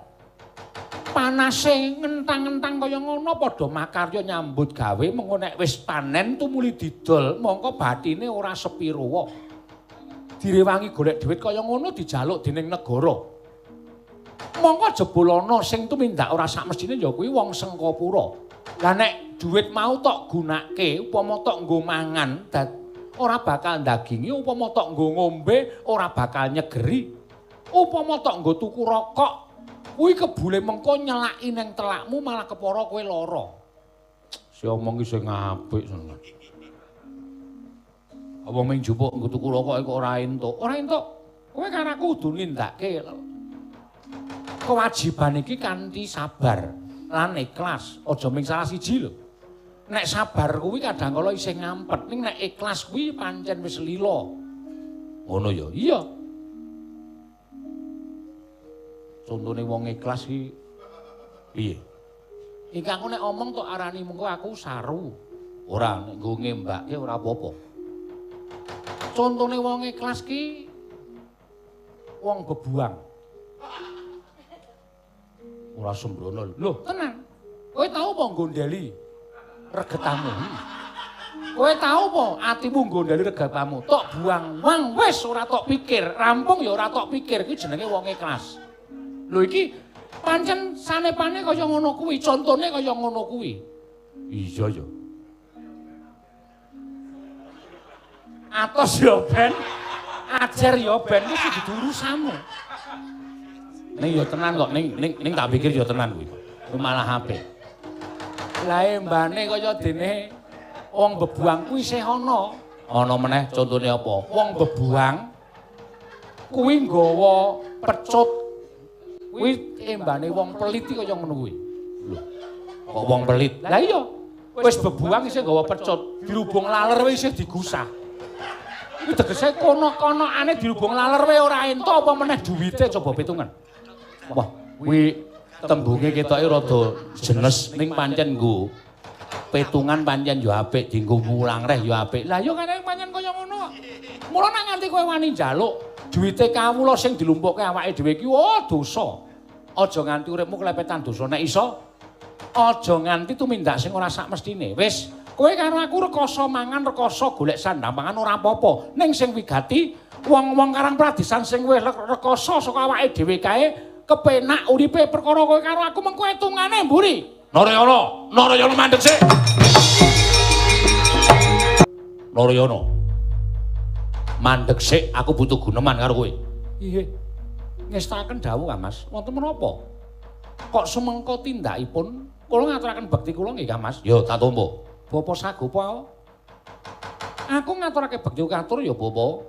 Panase ngentang-ngentang kaya ngono padha makarya nyambut gawe mengko nek wis panen tumuli didol mongko bathine ora sepiro wae. Direwangi golek dhuwit kaya ngono dijaluk dening negara. Mongko jebul ana sing tumindak ora sak mestine ya kuwi wong Sengkapura. Lah nek dhuwit mau tok gunake upama tok nggo mangan ora bakal ndagingi, upama tok nggo ngombe ora bakal nyegeri. Upama tok nggo tuku rokok kuwi kebule mengko nyelaki ning telakmu malah kepara kowe lara. Si omong ki sing apik seneng. Apa ming jupuk nggo tuku rokok kok ora entuk? Ora entuk. Kowe kan aku kudu nindakake. Kewajiban iki kanthi sabar lan ikhlas. Aja ming salah siji lho. Nek sabar kuwi kadang kala isih ngampet, ning nek ikhlas kuwi pancen wis lila. Ngono ya? Iya. Contone wong ikhlas iki piye? Iki aku nek omong tok arani mengko aku saru. Ora nek nggo ngembake ora apa-apa. Contone wong ikhlas ki wong bebuang. Ora sembrono. Lho, tenang. Kowe tau apa nggondeli regetanmu? Kowe tau apa atimu nggondali regapamu? Tok buang wang wis ora tok pikir, rampung ya ora tok pikir. Kuwi jenenge wong ikhlas. Lho iki pancen sanepane kaya ngono kuwi, contone kaya ngono kuwi. Iya ya. Atos ya ben, ajar ya ben wis dudu urusanmu. Ning ya tenan kok, ning tak pikir ya tenan kuwi. Kuwi malah HP. Lah embane kaya dene wong bebuang kuwi isih ana. Ana meneh contone apa? Wong bebuang kuwi nggawa pecut. Kuwi embane wong pelit iki kaya ngono kuwi. Lho. Kok wong pelit? Lah iya. Wis bebuang isih nggawa pecut, dirubung laler wis isih digusah. Iki tegese kono-konokane dirubung laler wae ora entuk apa meneh duwite coba pitungan. Wah, kuwi tembunge ketoke rada jenes ning pancen nggo petungan pancen yo apik dienggo mulang reh yo apik. Lah yo kadang pancen kaya ngono. Mula nek nganti kowe wani njaluk duwite kawula sing dilumpukke awake dhewe iki dosa. Aja nganti uripmu klepetan dosa. Nek iso aja nganti tumindak sing ora sak mestine. Wis, kowe karo aku rekoso mangan, rekoso golek sandang pangan ora apa-apa. Ning sing wigati wong-wong Karang Pradisan sing kowe rekoso saka awake dhewe kae kepenak uripe perkara kowe karo aku mengko etungane mburi. Narayana mandeg sik. Narayana. Mandeg sik, aku butuh guneman karo kowe. Nggih. Ngestaken dawuh, Mas. Wonten menapa? Kok sumengko tindakipun kula ngaturaken bekti kula nggih, Mas. Ya, tak tampa. Bapa Sagopa. Aku ngaturake bekti katur ya, Bapa.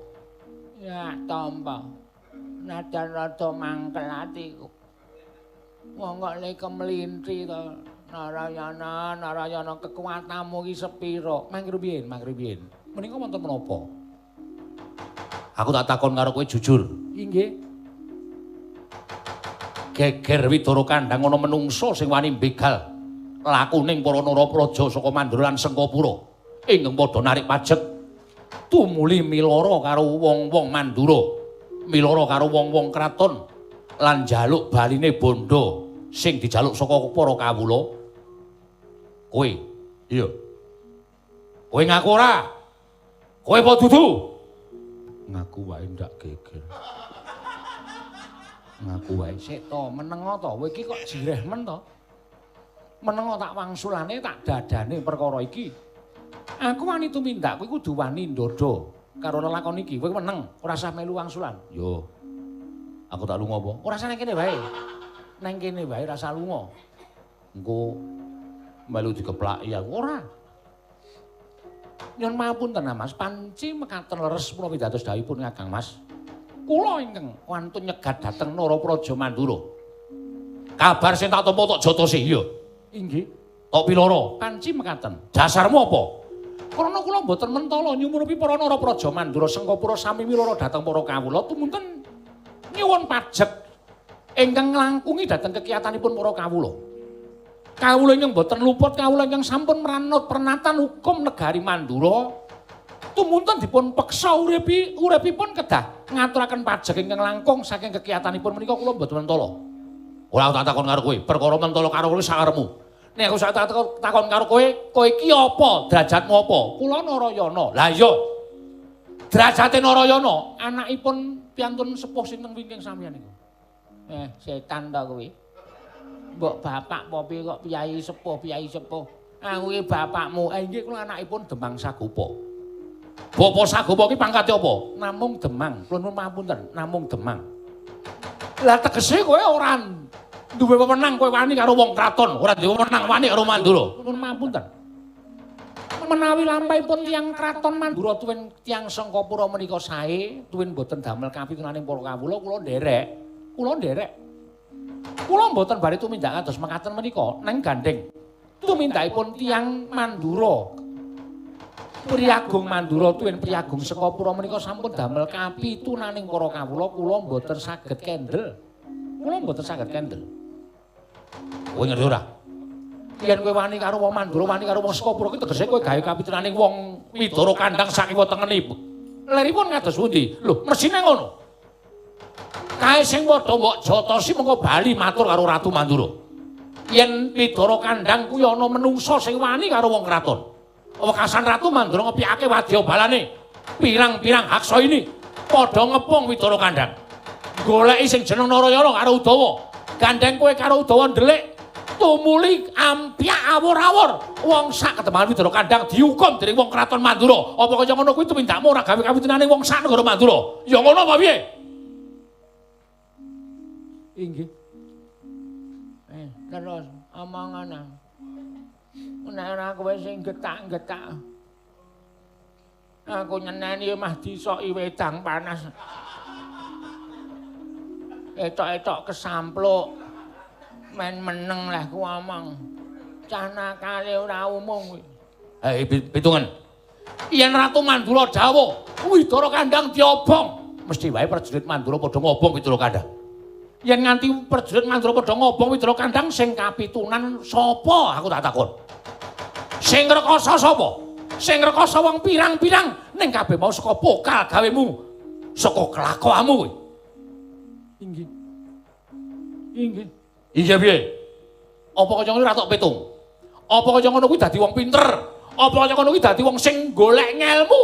Ya, tampa. Najan rada mangkel atiku. Wong kok le kemlinthi to. Narayana kekuatanmu iki sepira? Mangkir piye? Menika wonten menapa? Aku tak takon karo kowe jujur. Inggih. Geger Widara Kandhang ana menungso sing wani mbegal lakuning para Narapraja saka Mandura lan Sengkapura. Ingkang padha narik pajek tumuli milara karo wong-wong Mandura, milara karo wong-wong kraton lan njaluk baline bondo sing dijaluk saka para kawula. Kowe, iya. Kowe ngaku ora? Kowe apa dudu? Ngaku wae ndak geger. Ngaku wae sik to, menengo to. Kowe iki kok jireh men to. Menengo tak wangsulane tak dadane perkara iki. Aku wani tumindak, kowe kudu wani ndodo karo lelakon iki. Kowe meneng, ora usah melu wangsulan. Yo. Aku tak lunga apa? Ora usah nang kene wae. Nang kene wae ora usah lunga. Engko melu dikeplaki aku ora. Nyuwun mapunten Mas, panci mekaten leres kula pitados dawuhipun Kakang Mas. Kula ingkang wantun nyegat dhateng Narapraja Mandura. Kabar sing tak tampa tok jotosi, iya. Inggih. Tok piloro. Panci mekaten. Dasarmu apa? Karena kula mboten mentala nyumurupi para Narapraja Mandura Sengkapura sami miloro dhateng para kawula tumunten nyuwun pajek ingkang nglangkungi dhateng kekiyatanipun para kawula. Kawula ingkang boten luput, kawula ingkang sampun meranut pernatan hukum negari Mandura tumunten dipun peksa uripipun kedah ngaturaken pajek ingkang langkung saking kekiyatanipun menika kula mboten mentala. Ora tak takon karo kowe, perkara mentala karo kowe sakarepmu. Nek aku sak takon karo kowe iki apa? Derajatmu apa? Kula Narayana. Lah iya. Derajate Narayana, anakipun piantun sepuh sinten wingking sampeyan niku. Setan ta kowe. Mbok bapak apa piye kok piyai sepuh. Aku iki bapakmu. Inggih kula anakipun Demang Sagopa. Bapa Sagopa iki pangkate apa? Namung Demang. Kula nuwun pamunten, namung Demang. Lah tegese kowe ora duwe wewenang kowe wani karo wong kraton, ora duwe wewenang wani karo Mandura. Nuwun pamunten. Menawi lampahipun tiyang kraton Mandura tuwin tiyang Sengkapura menika sae, tuwin boten damel kapitunaning para kawula, kula nderek. Kula mboten bari tumindak kados mekaten menika, nang gandeng tumindakipun tiyang Mandura. Priyagung Mandura tuwin Priyagung Sengkapura menika sampun damel kapitunaning para kawula, kula mboten saged kendel. Kowe ngerti ora? Yen kowe wani karo wong Mandura, wani karo wong Sengkapura kuwi tegese kowe gawe kapitunaning wong Widara Kandhang saking tengenipun. Leripun kados pundi? Lho, mesine ngono. Kae sing padha mbok jotosi mengko bali matur karo Ratu Mandura. Yen Widara Kandhang kuwi ana menungsa sing wani karo wong kraton. Wekasan Ratu Mandura ngepiyake wadyabalane. Pirang-pirang haksa ini padha ngepung Widara Kandhang. Goleki sing jeneng Narayana karo Udawa. Gandeng kowe karo Udawa ndelik tumuli ampyak awur-awur. Wong sak kedemangan Widara Kandhang dihukum dening wong kraton Mandura. Apa kaya ngono kuwi tumindakmu ora gawe kawitenane wong sak negara Mandura? Ya ngono apa piye? Inggih. Terus omongan. Nek ora kowe sing getak-getak. Aku nyeneni mah disoki wedang panas. Etok-etok kesampluk. Men meneng lah ku omong. Cah nakale ora umum kuwi. Pitungan. Yen Ratu Mandura dawuh, Widara Kandhang diobong, mesti wae prajurit Mandura padha ngobong Widara Kandhang. Yen nganti prajurit Mandura padha ngobong Widara Kandhang sing kapitunan sapa aku tak takon. Sing ngrekoso sapa? Sing ngrekoso wong pirang-pirang ning kabeh mau saka pokal gawemu, saka kelakuanmu kuwi. Inggih. Inggih. Iya piye? Apa kaya ngono ora tok pitung? Apa kaya ngono kuwi dadi wong pinter? Apa kaya ngono kuwi dadi wong sing golek ngelmu?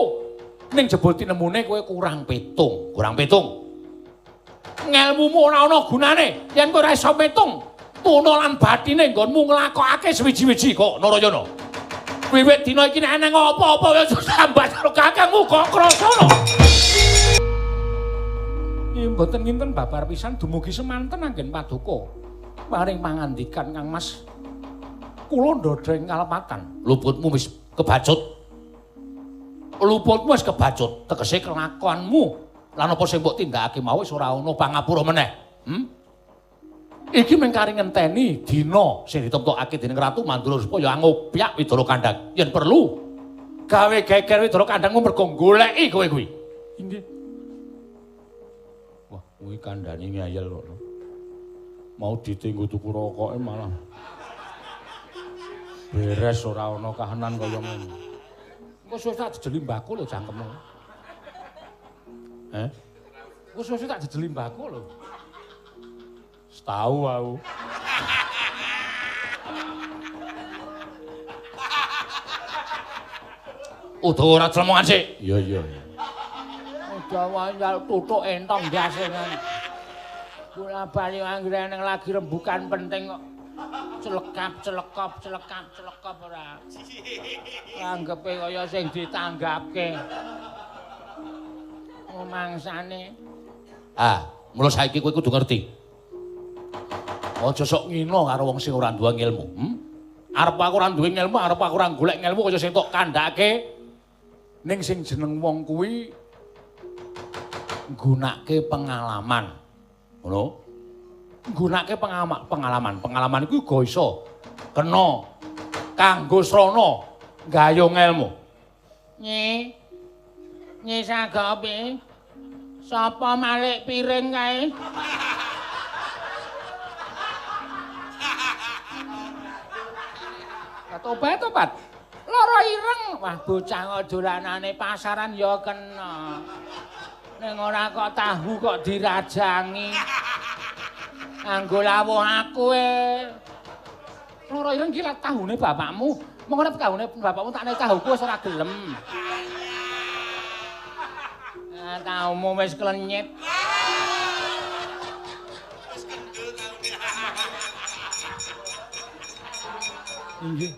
Ning jebul tinemune kowe kurang pitung, kurang pitung. Ngelmumu ora ana gunane yen kowe ora iso pitung. Tuna lan bathine nggonmu nglakokake sewiji-wiji kok Narayana. Wiwit dina iki nek eneng apa-apa ya sambat karo kakangmu kok krasana. Yen mboten nginten babar pisan dumugi semanten anggen paduka. Paring pangandikan Kang Mas. Kula ndodreng kalepatan. Luputmu wis kebacut. Luputmu wis kebacut, tegese kelakuanmu lan apa sing mbok tindakake mau wis ora ana pangapura meneh. Iki mengkari ngenteni dina sing ditemtokake dening Ratu Mandura supaya ngobyak Widara Kandhang. Yen perlu gawe geger Widara Kandhangmu mergo goleki kowe kuwi. Inggih. Wah, kuwi kandhane ngayel kok. Mau ditinggo tuku rokoke malah beres ora ana kahanan kaya ngono. Engko suwe tak jejeli mbako lho jangkemmu. Engko suwe tak jejeli mbako lho. Tahu aku. Udah ora clemongan sik. Iya. Udah wayal tutuk entong biasa kan. Kula bali anggere ning lagi rembukan penting kok. Celekap ora. Anggepe kaya sing ditanggapke. Mangsane. Mula saiki kowe kudu ngerti. Aja sok ngino karo wong sing ora duwe ilmu. Arep aku ora duwe ilmu, arep aku ora golek ilmu kaya sing tok kandhake. Ning sing jeneng wong kuwi nggunakake pengalaman. Ngono. Nggunakake pengalaman. Pengalaman iku uga iso kena kanggo srana gayung ilmu. Nyi sagapi. Sapa malik piring kae? Tobat. Lara ireng. Wah, bocah kok dolanane pasaran ya kena. Ning ora kok tahu kok dirajangi. Anggo lawuh aku Lara ireng ki lak tahune bapakmu. Mong ora tahune bapakmu tak nek tahuku wis ora gelem. Tahumu wis klenyit. Wis kendel taune. Inggih.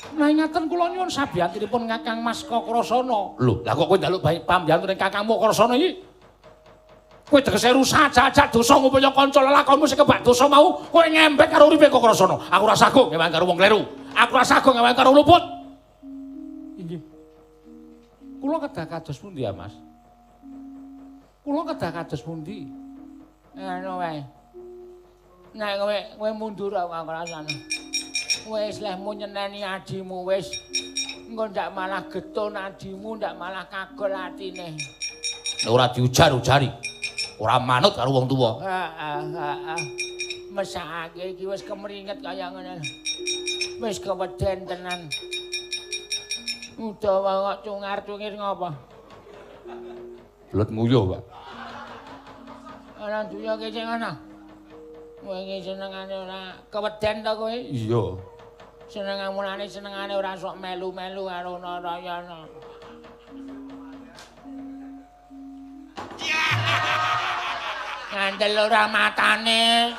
Nah ingatan kula nyuwun sabiyantinipun Kakang Mas Kakrasana. Lho, lah kok kowe njaluk pambiyantu ning Kakangmu Kakrasana iki? Kowe tegese rusak jajak dosa ngupaya kanca lelakonmu sing kebak dosa mau, kowe ngembek karo uripe Kakrasana. Aku ora sagung ngewang karo wong kleru. Aku ora sagung ngewang karo luput. Inggih. Kula kedah kados pundi ya, Mas? Kula kedah kados pundi? Ngono wae. Nek kowe mundur aku rasane. Wis lehmu nyeneni adimu wis. Engko ndak malah getun adimu, ndak malah kagol atine. Nek ora diujar-ujari, ora manut karo wong tuwa. Heeh. Mesake iki wis kemringet kaya ngene. Wis keweden tenan. Udawa kok cungar-cungir ngopo? Blet nguyuh, Pak. Ora duya ki sing ana. Kowe iki senengane ora keweden ta kowe? Iya. Senengane ora sok melu-melu karo Narayana. Ngandel ora matane.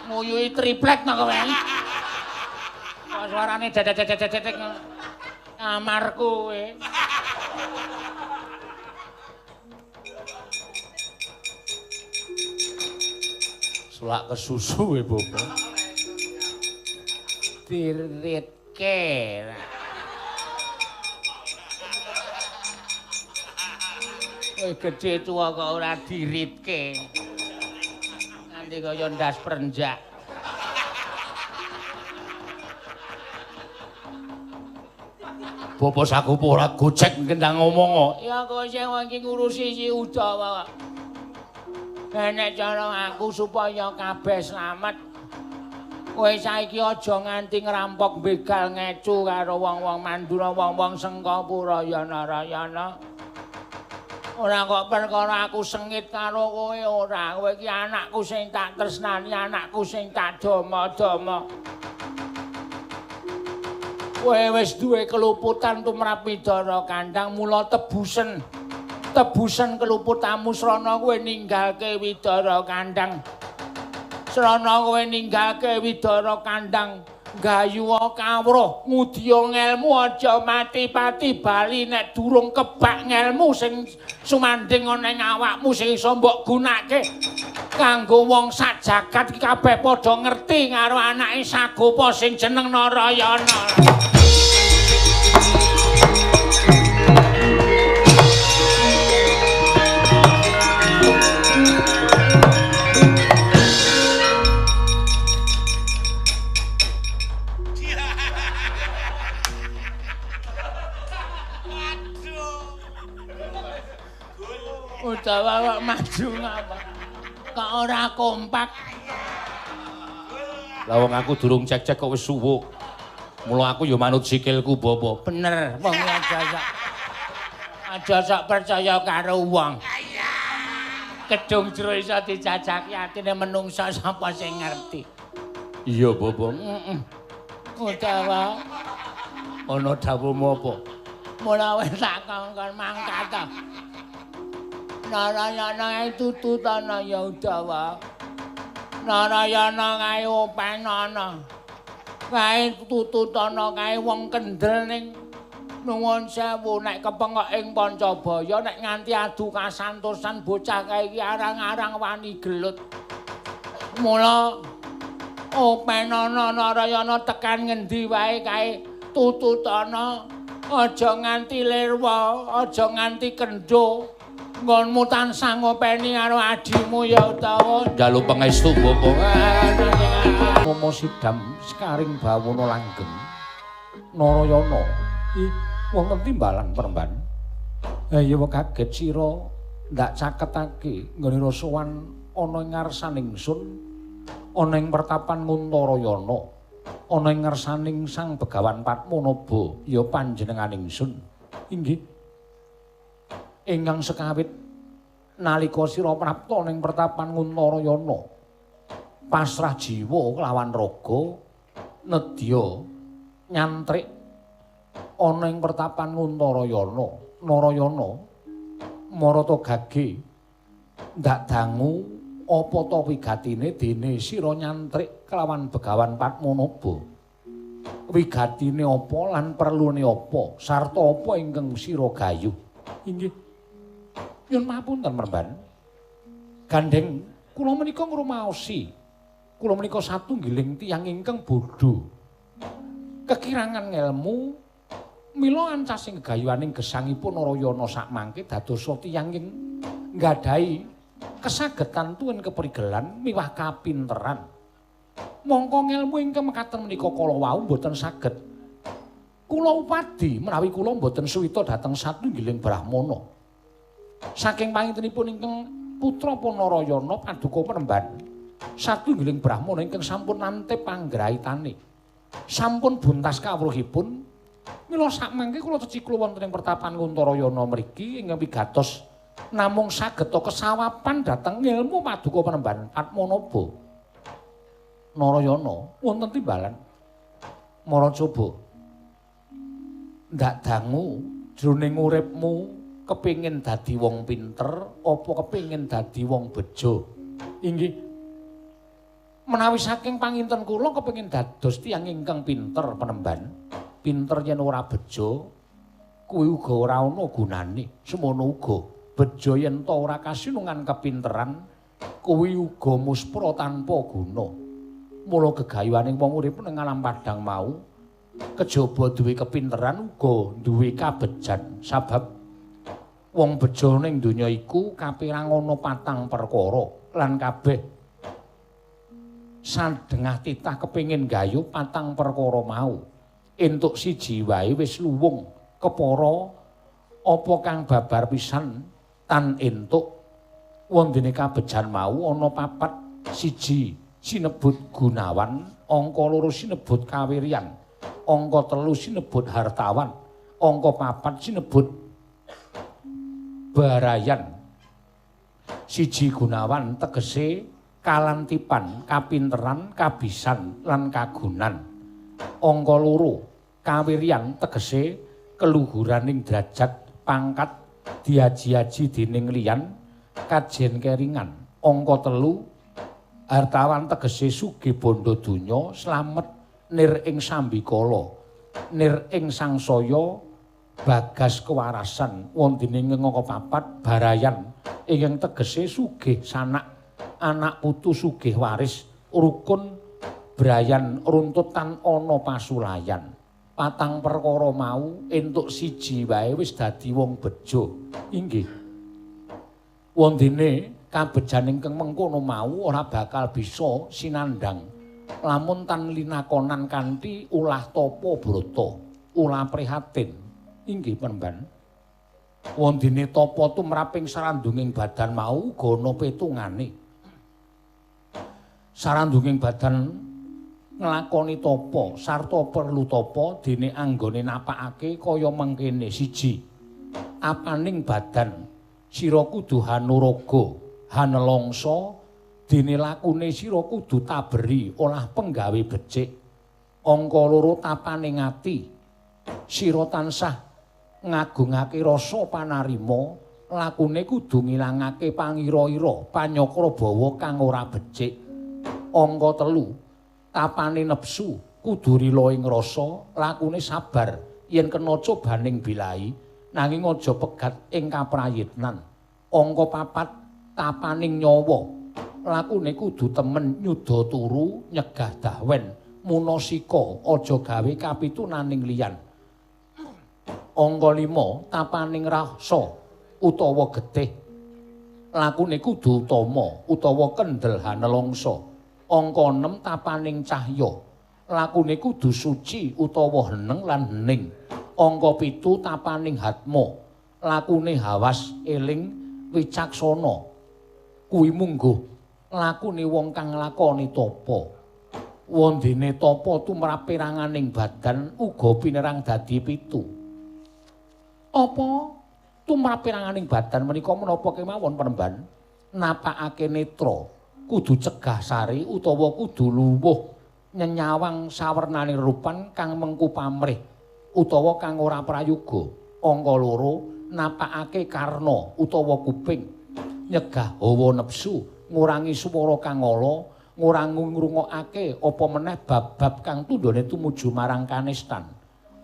Nguyuhi triplek to kowe. Suarane dedet kamarku kowe. Sulak kesusu kowe, Bobo. Diritke. Kowe gedhe tuwa kok ora diritke. Nganti kaya ndas prenjak. Bapak Sakupa ora gocek kendang ngomong. Ya kowe sing iki ngurusi si Udawa. Nek cara aku supaya kabeh slamet. Kowe saiki aja nganti ngrampok begal ngecu karo wong-wong Mandura, wong-wong Sengkapura Narayana. Ora kok perkara aku sengit karo kowe ora. Kowe iki anakku sing tak tresnani, anakku sing tak dama-dama. Kowe wis duwe keluputan tumrap Widara Kandhang, mula tebusen keluputamu srana kowe ninggalke Widara Kandhang. Srana kowe ninggalke Widara Kandhang, gayuha kawruh, ngudya ngelmu aja mati-pati bali nek durung kebak ngelmu sing sumandhing ana ing awakmu sing iso mbok gunakake kanggo wong sak jagat iki kabeh padha ngerti karo anake Sagopa sing jeneng Narayana. Udawa kok maju ngapa? Kok ora kompak? Lah wong aku durung cek-cek kok wis suwuk. Mula aku ya manut sikilku, Bapak. Bener, wong aja sak percaya karo wong. Kedung jero iso dijajaki atine menungsa sapa sing ngerti. Iya, Bapak. Heeh. Udawa. Ana dawuhmu apa? Mula wis tak kongkon mangkat ta. Narayana kae tututana ya Udawa. Narayana kae openana. Kae tututana kae wong kendel ning nuwun sewu nek kepengok ing Pancabaya nek nganti adu kasantosan bocah kae iki arang-arang wani gelut. Mula openana Narayana tekan ngendi wae kae tututana aja nganti lirwa, aja nganti kendho. Nggonmu tansah ngopeni karo adimu ya utawa njaluk pangestu Bapak. Momo sidam sekaring bawana langgeng. Narayana. Ih, wong timbalan peremban. Ha iya wong kaget sira ndak caketake nggone sowan ana ing ngarsaning ingsun, ana ing pertapan Nguntarayana, ana ing ngarsaning Sang Begawan Padmanaba ya panjenenganing ingsun. Inggih. Ingkang sekawit nalika sira prapta ning pertapan Nguntarayana pasrah jiwa kelawan raga nedya nyantrik ana ing pertapan Nguntarayana Narayana marata gage ndak dangu apa ta wigatine dene sira nyantrik kelawan Begawan Padmanaba. Wigatine apa lan perlune apa sarta apa ingkang sira gayuh. Inggih. Nyun mapunten merban. Gandeng kula menika ngrumaosi. Kula menika satunggiling tiyang ingkang bodho. Kekirangan ngelmu mila ancasing gegayuhaning gesangipun Narayana sakmangke dadosa tiyang ing nggadahi kasagetan tuwin keprigelan miwah kapinteran. Mongko ngelmu ingkang mekaten menika kala wau boten saged kula upadi menawi kula boten suwita dhateng satunggiling brahmana. Saking pangintenipun ingkang putra Narayana paduka peremban satunggiling brahmana ingkang sampun nantep panggraitane sampun buntas kawruhipun mila sakmangke kula ceciklu wonten ing pertapan Nguntarayana mriki ingkang pigatos namung sageta kesawapan dhateng ilmu paduka peremban Padmanaba. Narayana wonten timbalan Maracaba ndak dangu jroning uripmu kepingin dadi wong pinter apa kepingin dadi wong bejo inggih menawi saking panginten kula kepingin dados tiyang ingkang pinter penemban pinter yen ora bejo kuwi uga ora ana gunane semono uga bejo yen ta ora kasinungan kepinteran kuwi uga muspra tanpa guna mula gegayuhaning wong urip ning alam padang mau kejaba duwe kepinteran uga duwe kabejan sabab wong bejo ning donya iku kapirang ana 4 perkara lan kabeh sadengah titah kepingin gayuh 4 perkara mau entuk siji wae wis luwung kepara apa kang babar pisan tan entuk wondene kabejan mau ana 4 siji sinebut gunawan, angka 2 sinebut kawiryan, angka 3 sinebut hartawan, angka 4 sinebut barayan. Siji gunawan tegese kalantipan, kapinteran, kabisan lan kagunan. Angka 2 kawiryan tegese keluhuraning derajat, pangkat, diaji-aji dening liyan, kajen keringan. Angka 3 hartawan tegese sugih bondo donya slamet nir ing sambikala nir ing sangsaya bagas kewarasan wondene angka 4 barayan ingkang tegese sugih sanak anak putu sugih waris rukun brayan runtutan ana pasulayan 4 perkara mau entuk siji wae wis dadi wong bejo inggih wondene kabejan ingkang mengkono mau ora bakal bisa sinandhang lamun tan linakonan kanthi ulah tapa brata ulah prihatin inggih penemban wondene tapa tumraping sarandunging badan mau uga ana petungane sarandunging badan nglakoni tapa sarta perlu tapa dene anggone napakake kaya mengkene siji apaning badan sira kudu hanuraga hanelangsa dene lakune sira kudu taberi olah penggawe becik angka 2 tapaning ati sira tansah ngagungake rasa panarima lakune kudu ngilangake pangira-ira panyakra bawa kang ora becik angka 3 tapane nepsu kudu rila ing rasa lakune sabar yen kena cobaning bilahi nanging aja pegat ing kaprayitnan angka 4 tapaning nyawa lakune kudu temen nyuda turu nyegah dahwen munasika aja gawe kapitunaning liyan angka 5 tapaning rasa utawa getih lakune kudu utama utawa kendel hanelangsa angka 6 tapaning cahya lakune kudu suci utawa heneng lan hening angka 7 tapaning hatma lakune hawas eling wicaksana kuwi mungguh lakune wong kang nglakoni tapa wondene tapa tumrap peranganing badan uga pinerang dadi 7 apa tumrap peranganing badan menika menapa kemawon penemban napakake netra kudu cegah sari utawa kudu luwuh nyenyawang sawernaning rupan kang mengku pamrih utawa kang ora prayoga angka 2 napakake karna utawa kuping nyegah hawa nepsu ngurangi swara kang ala ngurangi ngrungokake apa meneh bab-bab kang tundhone tumuju marang kanistan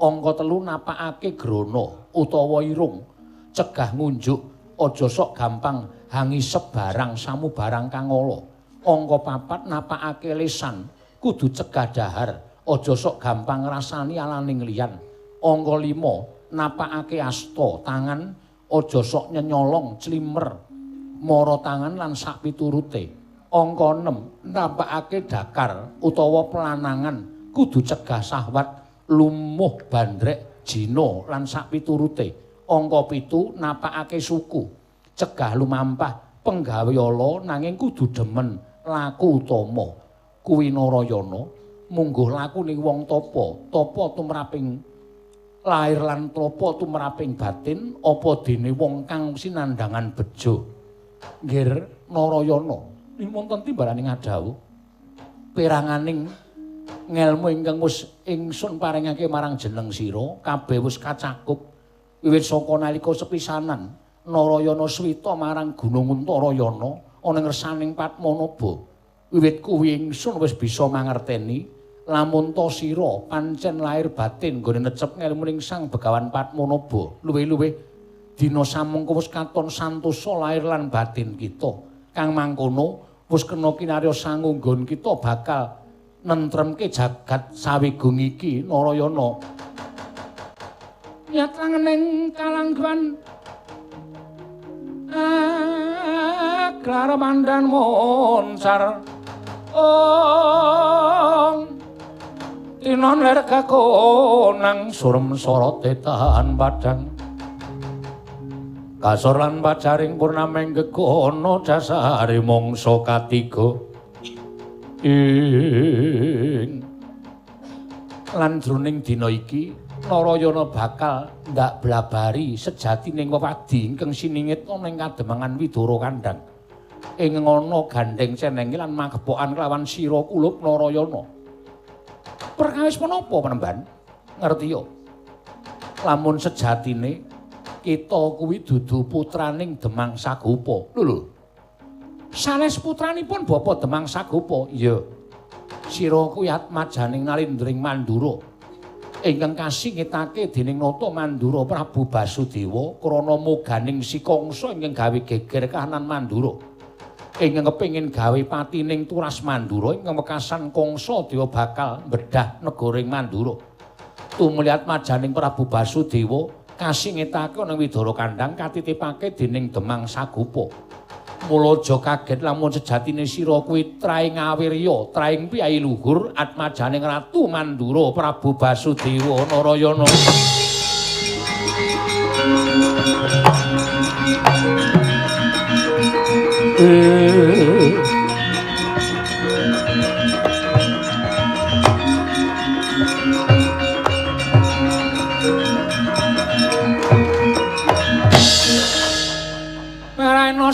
angka 3 napakake grana utawa irung cegah ngunjuk aja sok gampang hangisep barang samu barang kang ala angka 4 napakake lisan kudu cegah dahar aja sok gampang ngrasani alaning liyan angka 5 napakake asta tangan aja sok nyenyolong climer mara tangan lan sak piturute. Angka 6 nampakake dakar utawa pelanangan kudu cegah syahwat lumuh bandrek jina lan sak piturute. Angka 7 napakake suku cegah lumampah penggawe ala nanging kudu demen laku utama. Kuwi Narayana mungguh lakune wong tapa tumraping lahir lan tapa tumraping batin apa dene wong kang sinandhangan bejo. Nggih Narayana, wonten timbalaning adhawuh. peranganing ngelmu ingkang wis ingsun paringake marang jeneng sira kabeh wis kacakup wiwit saka nalika sepisanan Narayana swita marang Gunung Untarayana ana ngersaning Padmanaba. Wiwit kuwi ingsun wis bisa mangerteni lamun ta sira pancen lahir batin nggone necep ngelmuning Sang Begawan Padmanaba. Luwih-luwih dina samengko wis katon santosa lahir lan batin kita. Kang mangkono wis kena kinarya sangunggon kita bakal nentremke jagat sawigung iki Narayana. Yatrangening kalangguan Klaramandan moncar tinon ler kakonang surem sorote tahan padang kasor lan pacaring purnameng gegono dasari mongso katiga ing lan jroning dina iki Narayana bakal ndak blabari sejatining wewadi ingkang siningit ana ing kademangan Widara Kandhang. Ing ngono gandeng cenengi lan magepokan kelawan sira kulup Narayana. Perkawis menapa Panembahan? Ngertiya. Lamun sejatine kita kuwi dudu putraning Demang Sagopa. Lho. Sanes putranipun Bapa Demang Sagopa. Iya. Sira kuwi atmajaning Nalindring Mandura. Ingkang kasingitake dening Nata Mandura Prabu Basudewa krana moganing si Kangsa ingkang gawe geger kahanan Mandura. Ingkang kepengin gawe patining turas Mandura ingkang wekasan Kangsa Dewa bakal mbedah negaring Mandura. Tumelihat majaning Prabu Basudewa kasingitake ana Widara Kandhang katitipake dening Demang Sagopa. Mula aja kaget lamun sejatine sira kuwi traing awirya, traing piyai luhur atmajaning Ratu Mandura Prabu Basudewa Narayana.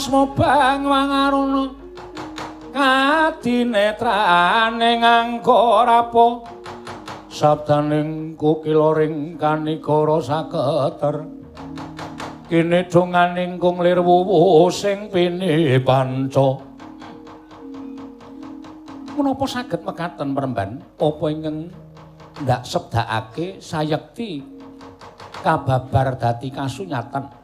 Mobang wangaruna kadinetrane nganggo rapo sabdaning kukiloring kanikara saketer kene donganing kung lir wuwu sing pini panca menapa saged mekaten Panembahan apa ingkang ndak sebdakake sayekti kababar dadi kasunyatan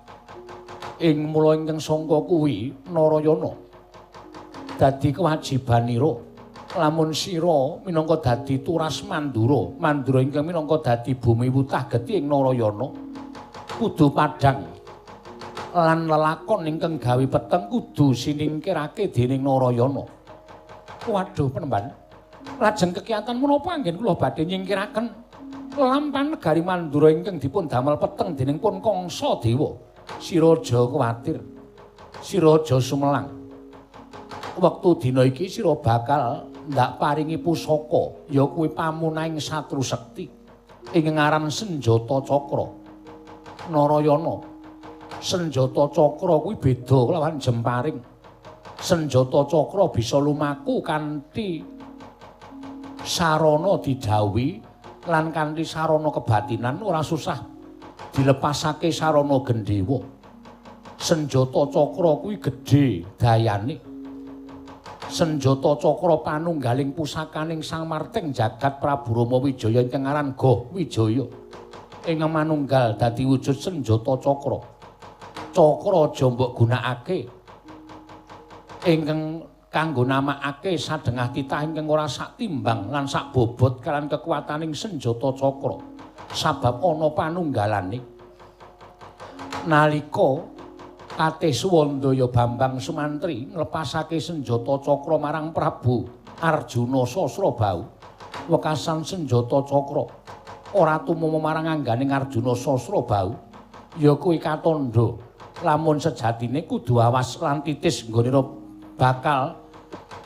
ing mula ingkang sangka kuwi Narayana dadi kewajibanira lamun sira minangka dadi turas Mandura ingkang minangka dadi bumi wutah gedhe ing Narayana kudu padhang lan lelakon ingkang gawe peteng kudu siningkirake dening Narayana. Waduh Panembahan, lajeng kekiatan menapa anggen kula badhe nyingkiraken lampahan negari Mandura ingkang dipun damel peteng dening pun Kangsa Dewa. Sira aja kuwatir, sira aja sumelang. Wektu dina iki sira bakal ndak paringi pusaka, ya kuwi pamunahing satru sekti ing ngaran Senjata Cakra. Narayana, Senjata Cakra kuwi beda kelawan jemparing. Senjata Cakra bisa lumaku kanthi sarana didhawuhi lan kanthi sarana kebatinan ora susah dilepasake sarana gendhewa. Senjata Cakra kuwi gedhe dayane. Senjata Cakra panunggaling pusakaning Sang Marting Jagat Prabu Rama Wijaya ingkang aran Goh Wijaya. Ing manunggal dadi wujud senjata Cakra. Cakra aja mbok gunakake ingkang kanggo namakake sadengah titah ingkang ora sak timbang lan sak bobot kaliyan kekuwataning senjata Cakra. Sabab ana panunggalane nalika Patih Suwandaya Bambang Sumantri nglepasake senjata Cakra marang Prabu Arjuna Sasrabau wekasan senjata Cakra ora tumama marang angganing Arjuna Sasrabau ya kuwi katandha lamun sejatine kudu awas lan titis nggonira bakal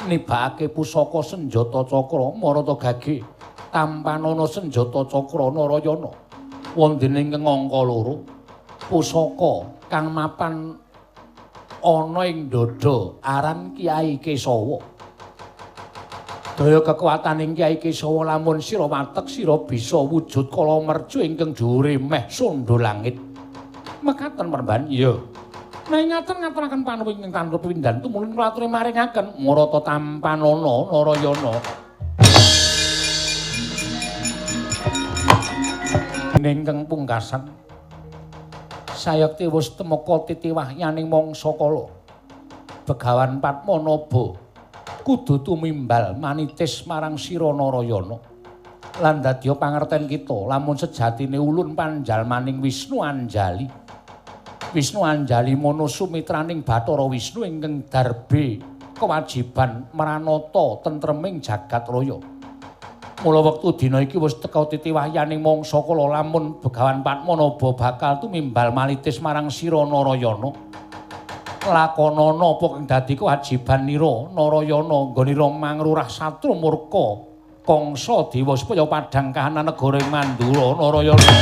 nibakake pusaka senjata Cakra marata gage tampanana senjata Cakra Narayana wondene ing angka 2 pusaka kang mapan ana ing dada aran Kyai Kesawa Daya kekuwataning Kyai Kesawa lamun sira watek sira bisa wujud kala mercu ingkang dhuwure meh sondha langit. Mekaten Perban? Iya. Nah ngaten-ngaturaken panuwun ingkang tanpa pindhan tumulun kula aturi maringaken Marata Tampanana Narayana. Ingkang pungkasan sayekti wis temeka titiwahyaning mangsa kala. Begawan Padmanaba kudu tumimbal manitis marang sira Narayana. Lan dadya pangerten kita lamun sejatine ulun panjalmaning Wisnu Anjali. Wisnu Anjali mono sumitraning Bathara Wisnu ingkang darbe kewajiban maranata tentreming jagat raya. Mula wektu dina iki wis teka titiwahyaning mangsa kala lamun Begawan Padmanaba bakal tumimbal manitis marang sira Narayana. Lakonana apa kang dadi kewajiban nira Narayana nggonira mangrurah satru murka Kangsa Dewa supaya padhang kahanan negara ing Mandura Narayana.